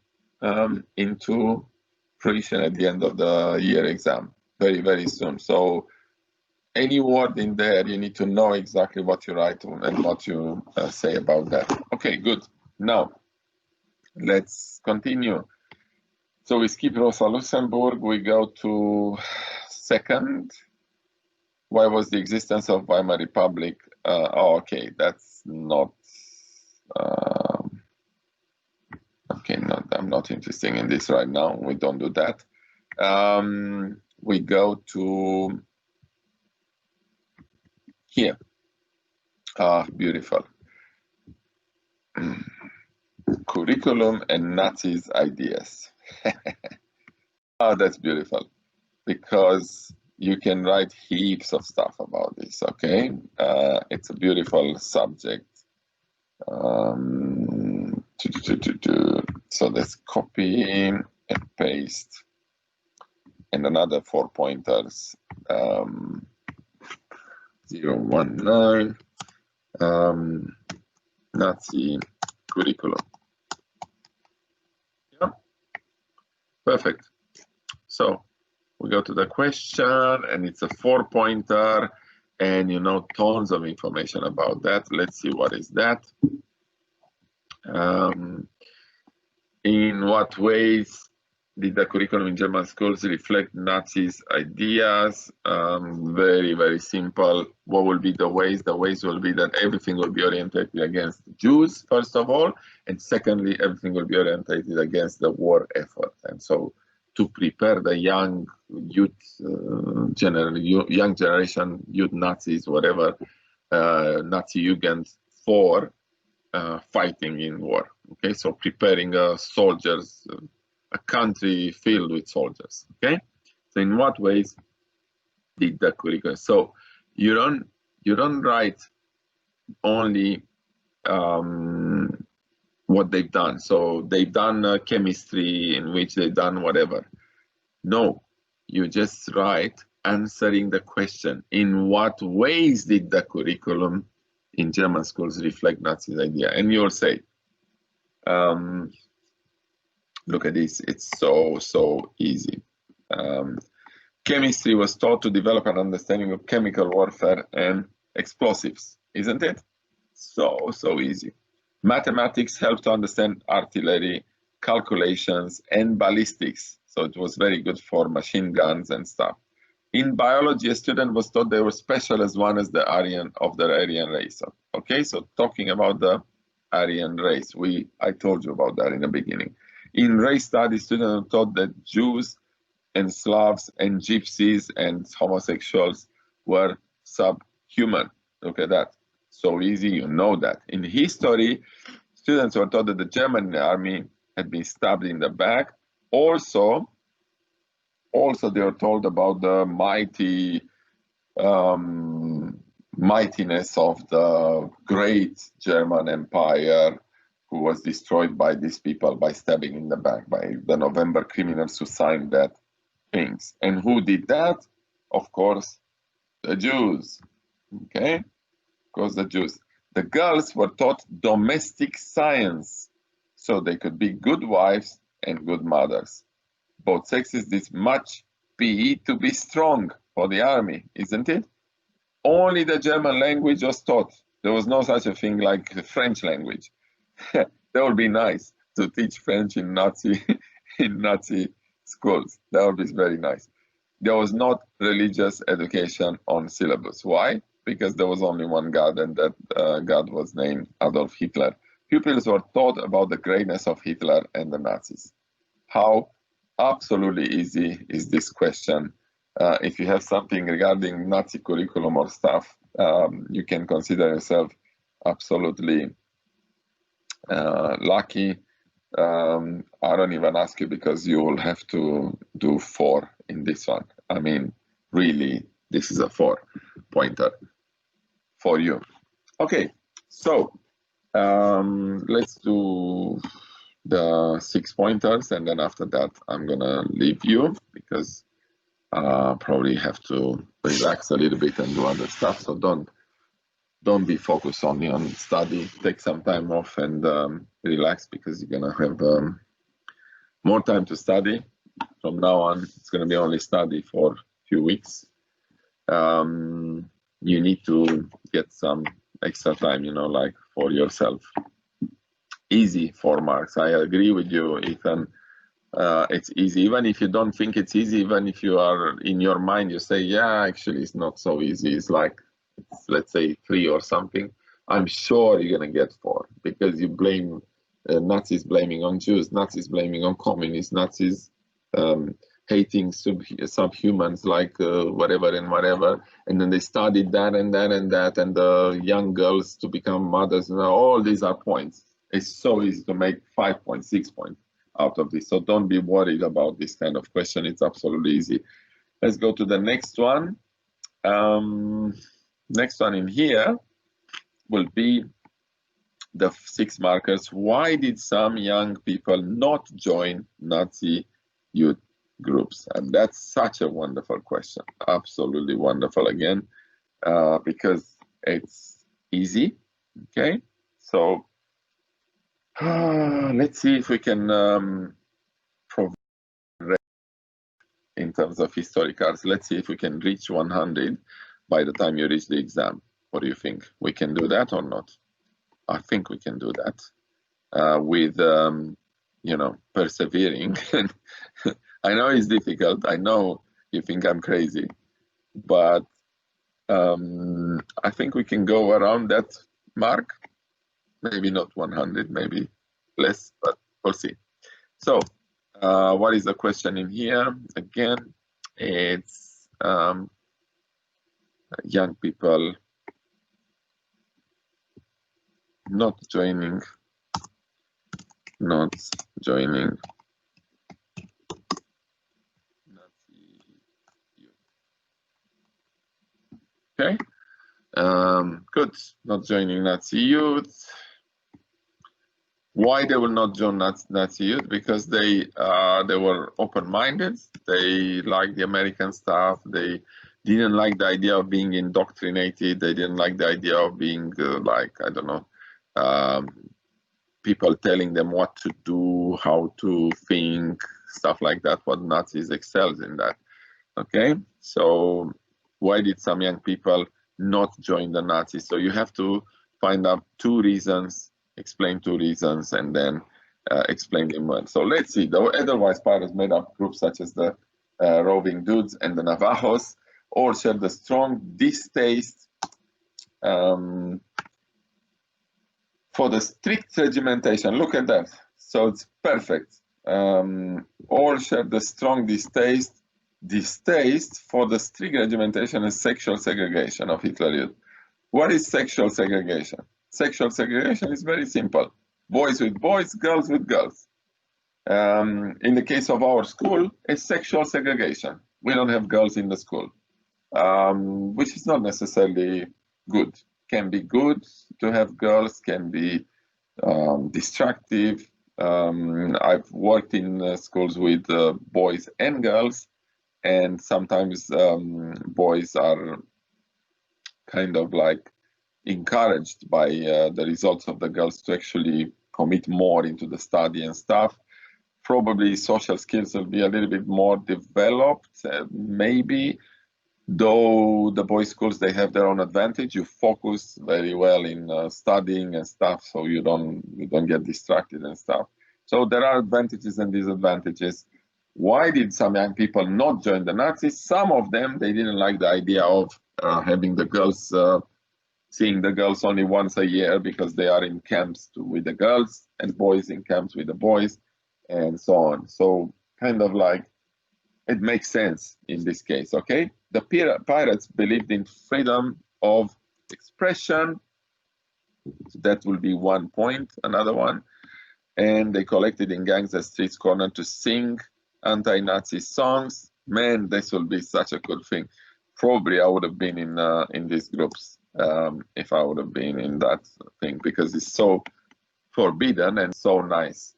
into fruition at the end of the year exam very, very soon. So any word in there, you need to know exactly what you write and what you say about that. Okay, good. Now, let's continue. So we skip Rosa Luxemburg, we go to second. Why was the existence of Weimar Republic? Oh, okay, that's not, okay, I'm not interested in this right now. We don't do that. We go to here. Beautiful. Curriculum and Nazis ideas. Oh, that's beautiful, because you can write heaps of stuff about this, okay? It's a beautiful subject. So let's copy and paste. And another 4 pointers. 019 Nazi curriculum. Yeah, perfect. So we go to the question, and it's a 4 pointer, and you know tons of information about that. Let's see what is that. In what ways did the curriculum in German schools reflect Nazis' ideas? Very, very simple. What will be the ways? The ways will be that everything will be oriented against Jews, first of all, and secondly, everything will be oriented against the war effort. And so to prepare the young youth, young generation, youth Nazis, whatever, Nazi Jugend for fighting in war. Okay, so preparing soldiers, a country filled with soldiers. Okay, so in what ways did the curriculum? So you don't write only what they've done. So they've done chemistry, in which they've done whatever. No, you just write answering the question: in what ways did the curriculum in German schools reflect Nazis' idea? And you'll say, look at this, it's so easy. Chemistry was taught to develop an understanding of chemical warfare and explosives, isn't it? So easy. Mathematics helped to understand artillery, calculations, and ballistics. So it was very good for machine guns and stuff. In biology, a student was taught they were special as one as the Aryan of the Aryan race. Okay, so talking about the Aryan race, I told you about that in the beginning. In race studies, students were taught that Jews and Slavs and Gypsies and homosexuals were subhuman. Look at that. So easy, you know that. In history, students were taught that the German army had been stabbed in the back. Also they were told about the mightiness of the great German Empire, who was destroyed by these people by stabbing in the back, by the November criminals who signed that things. And who did that? Of course, the Jews. Okay? Of course, the Jews. The girls were taught domestic science, so they could be good wives and good mothers. Both sexes did much PE to be strong for the army, isn't it? Only the German language was taught. There was no such a thing like the French language. That would be nice to teach French in Nazi schools. That would be very nice. There was not religious education on syllabus. Why? Because there was only one God, and that God was named Adolf Hitler. Pupils were taught about the greatness of Hitler and the Nazis. How absolutely easy is this question? If you have something regarding Nazi curriculum or stuff, you can consider yourself absolutely lucky. I don't even ask you because you will have to do 4 in this one. I mean, really, this is a 4-pointer for you. Okay, so let's do the 6 pointers, and then after that, I'm gonna leave you because probably have to relax a little bit and do other stuff. So don't be focused only on study. Take some time off and relax because you're gonna have more time to study. From now on, it's gonna be only study for a few weeks. You need to get some extra time, you know, like for yourself. Easy 4 marks. I agree with you, Ethan. It's easy, even if you don't think it's easy, even if you are in your mind, you say, yeah, actually it's not so easy. It's like, let's say 3 or something. I'm sure you're gonna get 4 because you blame Nazis blaming on Jews, Nazis blaming on communists, Nazis hating subhumans like whatever and whatever, and then they studied that and that and that, and the young girls to become mothers. And all these are points. It's so easy to make 5 points, 6 points out of this. So don't be worried about this kind of question. It's absolutely easy. Let's go to the next one. Next one in here will be the 6 markers. Why did some young people not join Nazi youth groups? And that's such a wonderful question. Absolutely wonderful again, because it's easy. Okay, so let's see if we can provide in terms of historicals. Let's see if we can reach 100 by the time you reach the exam. What do you think? We can do that or not? I think we can do that with, you know, persevering. I know it's difficult. I know you think I'm crazy, but I think we can go around that mark. Maybe not 100, maybe less, but we'll see. So what is the question in here? Again, it's young people not joining Nazi youth. Okay, good. Not joining Nazi youth. Why they will not join Nazi youth? Because they were open-minded. They liked the American stuff. They didn't like the idea of being indoctrinated. They didn't like the idea of being like, I don't know, people telling them what to do, how to think, stuff like that. What Nazis excelled in that. Okay, so why did some young people not join the Nazis? So you have to find out 2 reasons, explain 2 reasons, and then explain them well. So let's see. The Edelweiss pirates made up groups such as the Roving Dudes and the Navajos all shared the strong distaste for the strict regimentation. Look at that. So it's perfect. All share the strong distaste for the strict regimentation and sexual segregation of Hitler Youth. What is sexual segregation? Sexual segregation is very simple. Boys with boys, girls with girls. In the case of our school, it's sexual segregation. We don't have girls in the school, which is not necessarily good. Can be good to have girls, can be destructive. I've worked in schools with boys and girls, and sometimes boys are kind of like encouraged by the results of the girls to actually commit more into the study and stuff. Probably social skills will be a little bit more developed, maybe. Though the boys' schools, they have their own advantage. You focus very well in studying and stuff, so you don't get distracted and stuff. So there are advantages and disadvantages. Why did some young people not join the Nazis? Some of them, they didn't like the idea of having the girls, seeing the girls only once a year because they are in camps with the girls and boys in camps with the boys and so on. So kind of like, it makes sense in this case, okay? The pirates believed in freedom of expression. So that will be 1 point, another one. And they collected in gangs at streets corner to sing anti-Nazi songs. Man, this will be such a good thing. Probably I would have been in these groups if I would have been in that thing, because it's so forbidden and so nice.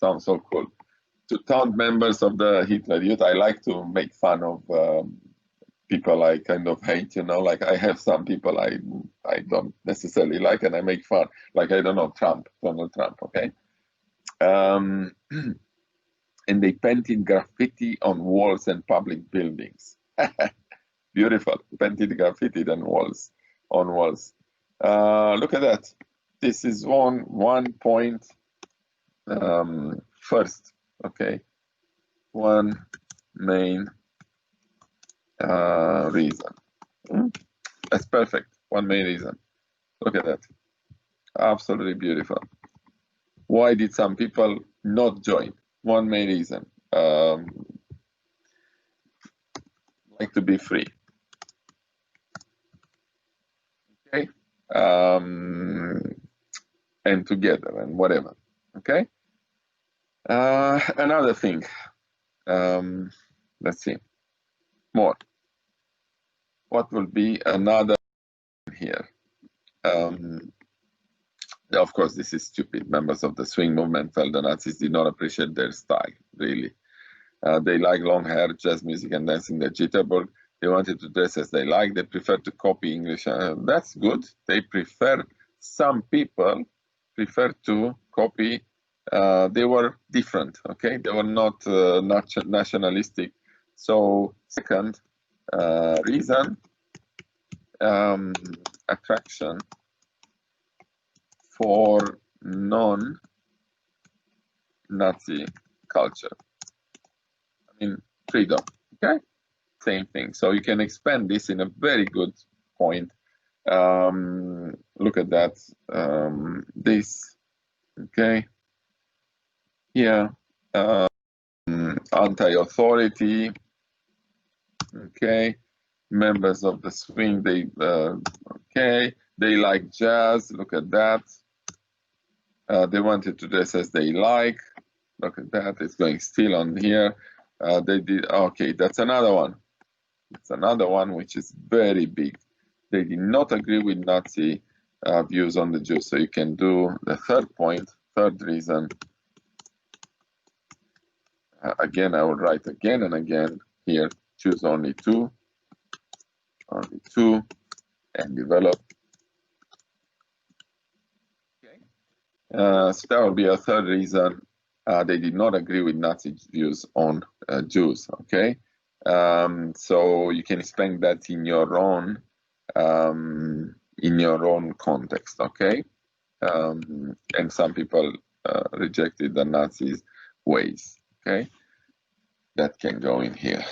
Sounds so cool. To taunt members of the Hitler Youth, I like to make fun of people I kind of hate, you know, like I have some people I don't necessarily like and I make fun, like, I don't know, Donald Trump, okay? And they painted graffiti on walls and public buildings. Beautiful, painted graffiti on walls. Look at that. This is 1 point first, okay? One main reason. That's perfect. One main reason. Look at that. Absolutely beautiful. Why did some people not join? One main reason. Like to be free. Okay. And together and whatever. Okay. Another thing. Let's see. More. What will be another here? Of course, this is stupid. Members of the swing movement felt the Nazis did not appreciate their style, really. They like long hair, jazz music, and dancing the jitterbug. They wanted to dress as they like. They preferred to copy English. That's good. They prefer, some people prefer to copy. They were different, okay? They were not nationalistic. So, second reason, attraction for non-Nazi culture. I mean, freedom, okay? Same thing. So you can expand this in a very good point. Look at that. This, okay? Here, anti-authority, okay? Members of the swing, they, okay? They like jazz, look at that. They wanted to dress as they like. Look at that, it's going still on here. They did, okay, that's another one. It's another one which is very big. They did not agree with Nazi views on the Jews. So you can do the third point, third reason. Again, I will write again and again here, choose only two, and develop. So that will be a third reason. They did not agree with Nazi views on Jews, okay? So you can explain that in your own context, okay? And some people rejected the Nazis' ways, okay? That can go in here.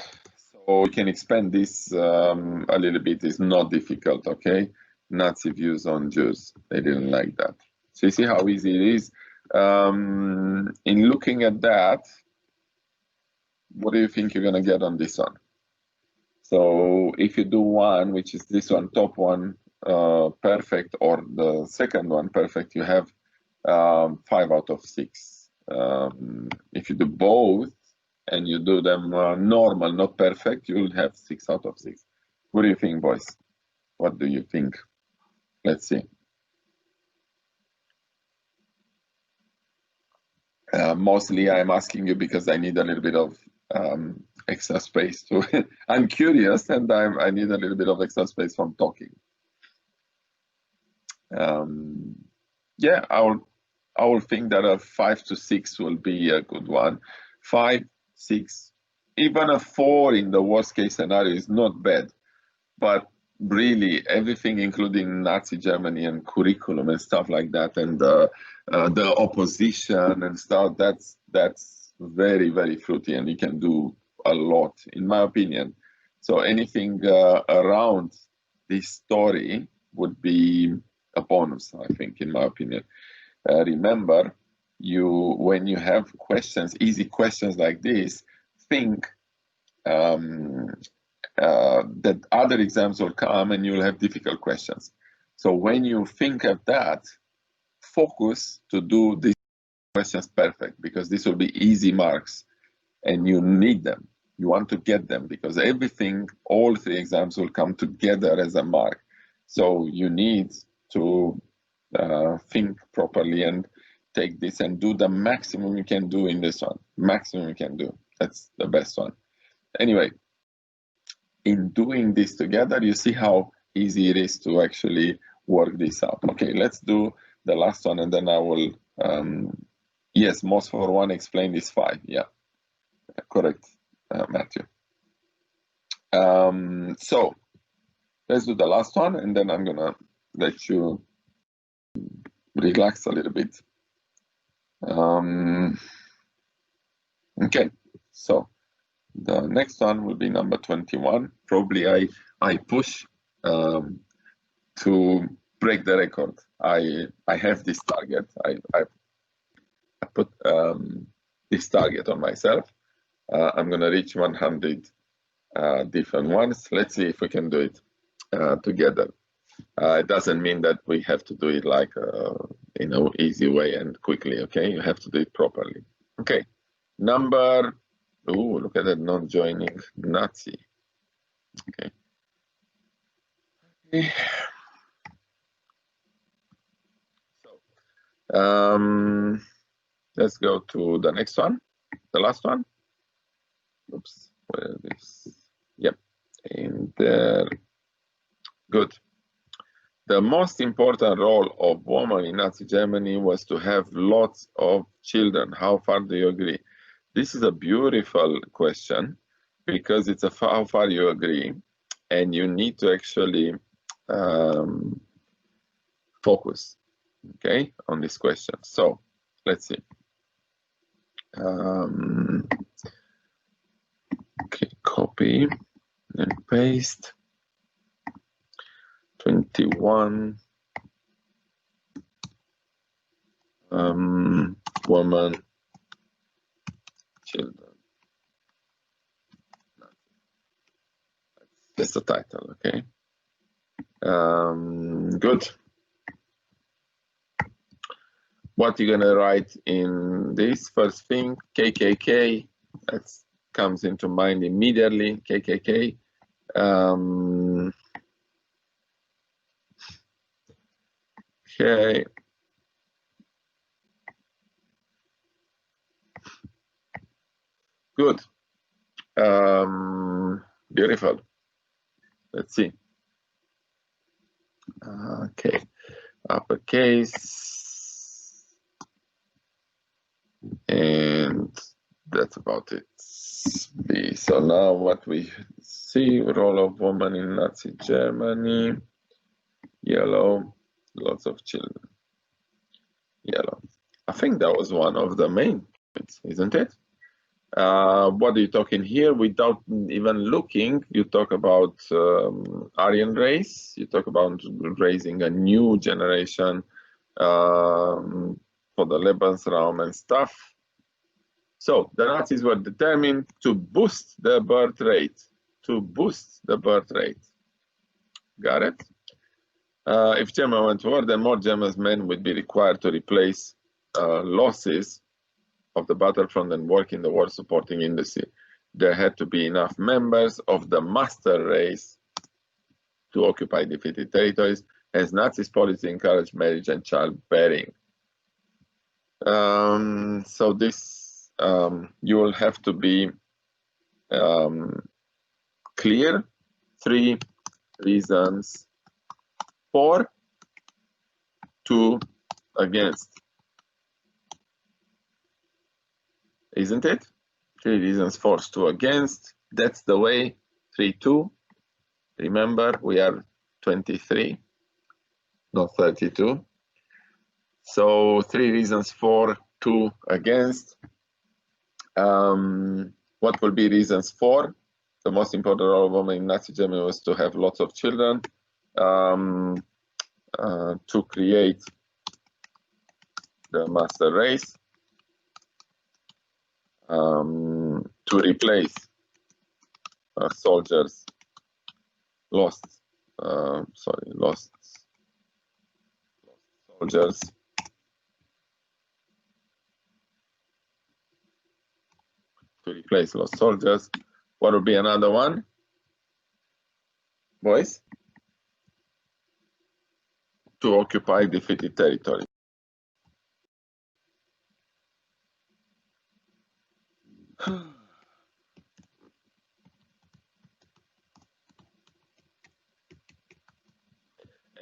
So you can expand this a little bit. It's not difficult, okay? Nazi views on Jews, they didn't like that. So you see how easy it is. In looking at that, what do you think you're gonna get on this one? So if you do one, which is this one, top one, perfect, or the second one, perfect, you have 5 out of 6. If you do both and you do them normal, not perfect, you'll have 6 out of 6. What do you think, boys? What do you think? Let's see. Mostly I'm asking you because I need a little bit of extra space to I'm curious, and I need a little bit of extra space from talking. Yeah, I will think that a 5 to 6 will be a good one. 5, 6, even a 4 in the worst case scenario is not bad, but really everything, including Nazi Germany and curriculum and stuff like that, and the opposition and stuff, that's very, very fruity, and you can do a lot, in my opinion. So anything around this story would be a bonus, I think, in my opinion. Remember, when you have questions, easy questions like this, think that other exams will come and you'll have difficult questions. So when you think of that, focus to do these questions perfect, because this will be easy marks and you need them. You want to get them because everything, all three exams will come together as a mark. So you need to think properly and take this and do the maximum you can do in this one. Maximum you can do. That's the best one. Anyway, in doing this together, you see how easy it is to actually work this out. Okay, let's do the last one and then I will, yes, most for one explained is 5. Yeah, correct, Matthew. So let's do the last one and then I'm gonna let you relax a little bit. Okay, so the next one will be number 21. Probably I push to break the record. I have this target. I put this target on myself. I'm gonna reach 100 different ones. Let's see if we can do it together. It doesn't mean that we have to do it like in an easy way and quickly. Okay, you have to do it properly. Okay, number. Oh, look at that non-joining Nazi. Okay. So, let's go to the next one, the last one. Oops, where is? Yep, and there. Good. The most important role of women in Nazi Germany was to have lots of children. How far do you agree? This is a beautiful question because it's how far you agree, and you need to actually focus, okay, on this question. So let's see. Okay, copy and paste. 21. Woman, children. That's the title, okay? Good. What you're gonna write in this first thing? KKK. That comes into mind immediately. KKK. Okay. Good. Beautiful. Let's see. Okay. Uppercase. And that's about it. B. So now what we see, role of woman in Nazi Germany. Yellow, lots of children. Yellow. I think that was one of the main points, isn't it? What are you talking here? Without even looking, you talk about Aryan race. You talk about raising a new generation for the Lebensraum and stuff. So the Nazis were determined to boost the birth rate. To boost the birth rate. Got it? If Germany went to war, then more German men would be required to replace losses of the battlefront and work in the war supporting industry. There had to be enough members of the master race to occupy defeated territories, as Nazis' policy encouraged marriage and childbearing. So this, you will have to be clear. 3 reasons for, 2 against. Isn't it? 3 reasons for, 2 against. That's the way. 3, 2. Remember, we are 23, not 32. So 3 reasons for, 2 against. What will be reasons for? The most important role of women in Nazi Germany was to have lots of children, to create the master race, to replace soldiers lost soldiers, to replace lost soldiers. What would be another one, boys? To occupy defeated territory.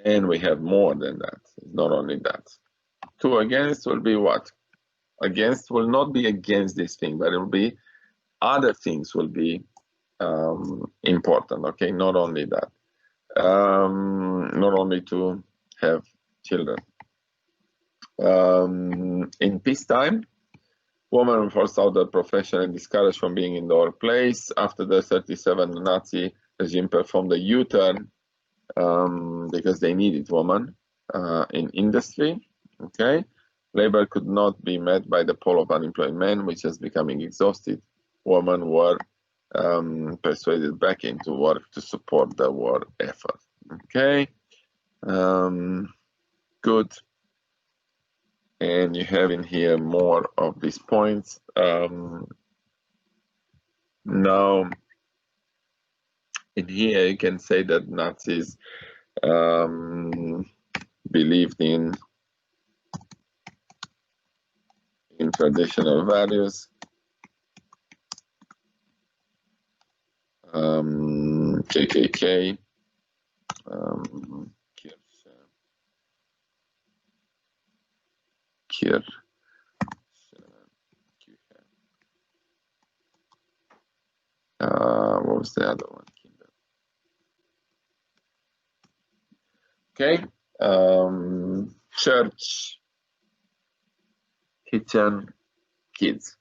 And we have more than that. It's not only that. To against will be what? Against will not be against this thing, but it will be other things will be important. Okay, not only that. Not only to have children. In peacetime, women were forced out of the profession and discouraged from being in the workplace. After the 1937, the Nazi regime performed a U-turn because they needed women in industry. Okay, labor could not be met by the pool of unemployed men, which was becoming exhausted. Women were persuaded back into work to support the war effort. Okay, good. And you have in here more of these points. Now, in here you can say that Nazis believed in traditional values. KKK. What was the other one? Okay. Church, kitchen, kids.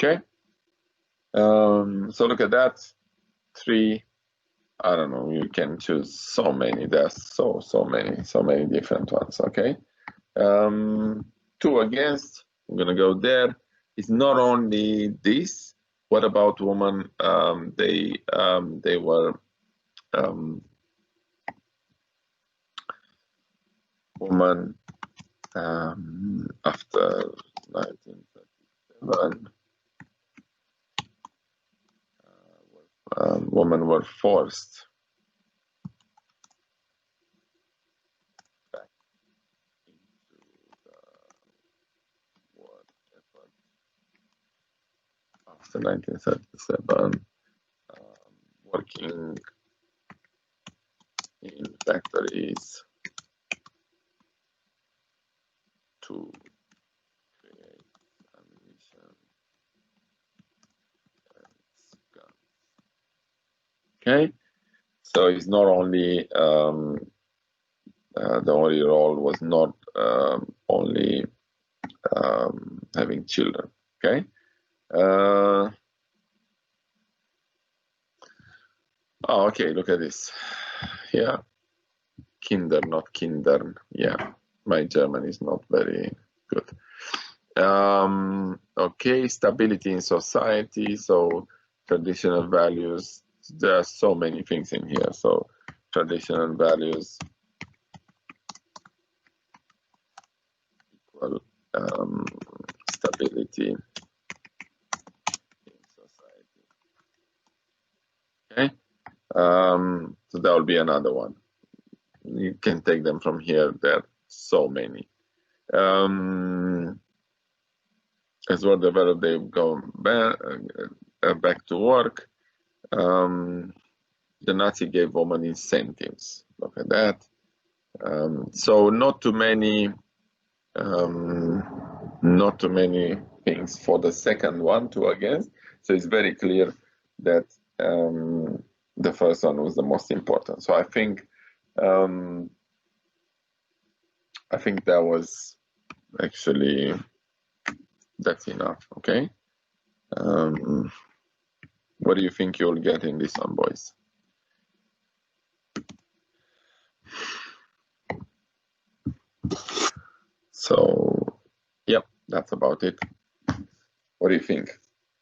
Okay. So look at that. 3. I don't know. You can choose so many. There's so many different ones. Okay. 2 against. I'm gonna go there. It's not only this. What about women? They were women after 1937. Women were forced back into the war effort after 1937, working in factories to create ammunition and guns. Okay, so it's not only the only role was not only having children. Okay. Oh, okay. Look at this. Yeah, Kinder, not Kindern. Yeah, my German is not very good. Okay, stability in society. So traditional values. There are so many things in here. So traditional values equal stability in society. Okay, so that will be another one. You can take them from here. There are so many. As well developed, they go back to work. The Nazi gave women incentives. Look at that. So not too many things for the second one, 2 against. So it's very clear that the first one was the most important. So I think that was actually, that's enough. Okay. What do you think you'll get in this one, boys? So, yep, that's about it. What do you think?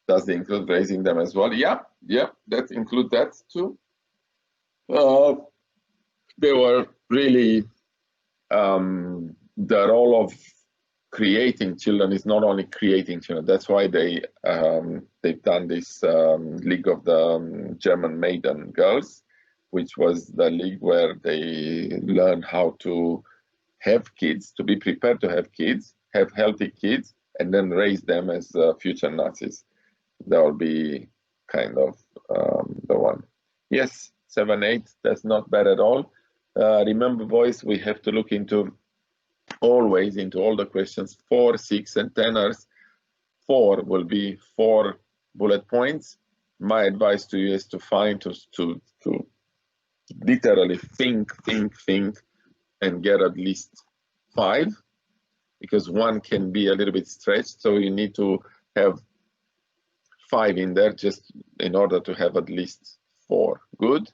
Does it include raising them as well? Yeah, that include that too. They were really the role of creating children is not only creating children. That's why they've done this League of the German Maiden Girls, which was the league where they learn how to have kids, to be prepared to have kids, have healthy kids, and then raise them as future Nazis. That will be kind of the one. Yes, 7, 8, that's not bad at all. Remember, boys, we have to look into always into all the questions. 4, 6, and 10ers. 4 will be 4 bullet points. My advice to you is to find to literally think, and get at least 5, because 1 can be a little bit stretched. So you need to have 5 in there just in order to have at least 4. Good.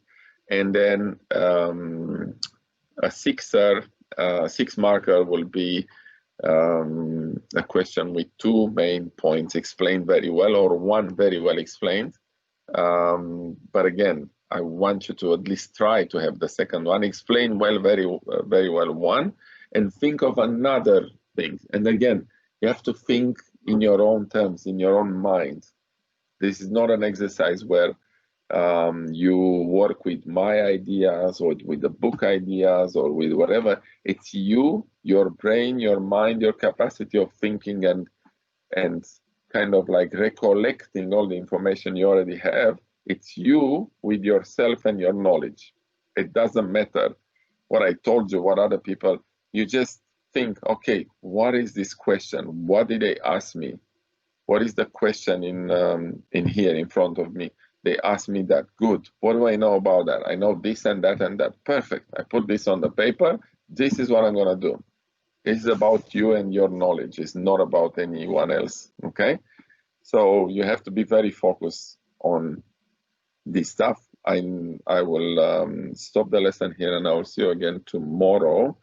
And then a 6 marker will be a question with 2 main points explained very well, or 1 very well explained. But again, I want you to at least try to have the second one explain well, very well 1, and think of another thing. And again, you have to think in your own terms, in your own mind. This is not an exercise where you work with my ideas or with the book ideas or with whatever. It's you, your brain, your mind, your capacity of thinking and kind of like recollecting all the information you already have. It's you with yourself and your knowledge. It doesn't matter what I told you, what other people, you just think, okay, what is this question? What did they ask me? What is the question in here in front of me? They asked me that. Good. What do I know about that? I know this and that and that. Perfect. I put this on the paper. This is what I'm going to do. It's about you and your knowledge. It's not about anyone else. Okay? So you have to be very focused on this stuff. I will stop the lesson here and I will see you again tomorrow.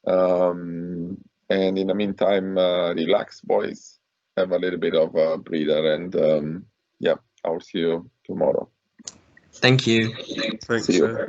And in the meantime, relax, boys. Have a little bit of a breather and yeah, I'll see you tomorrow. Thank you. See you.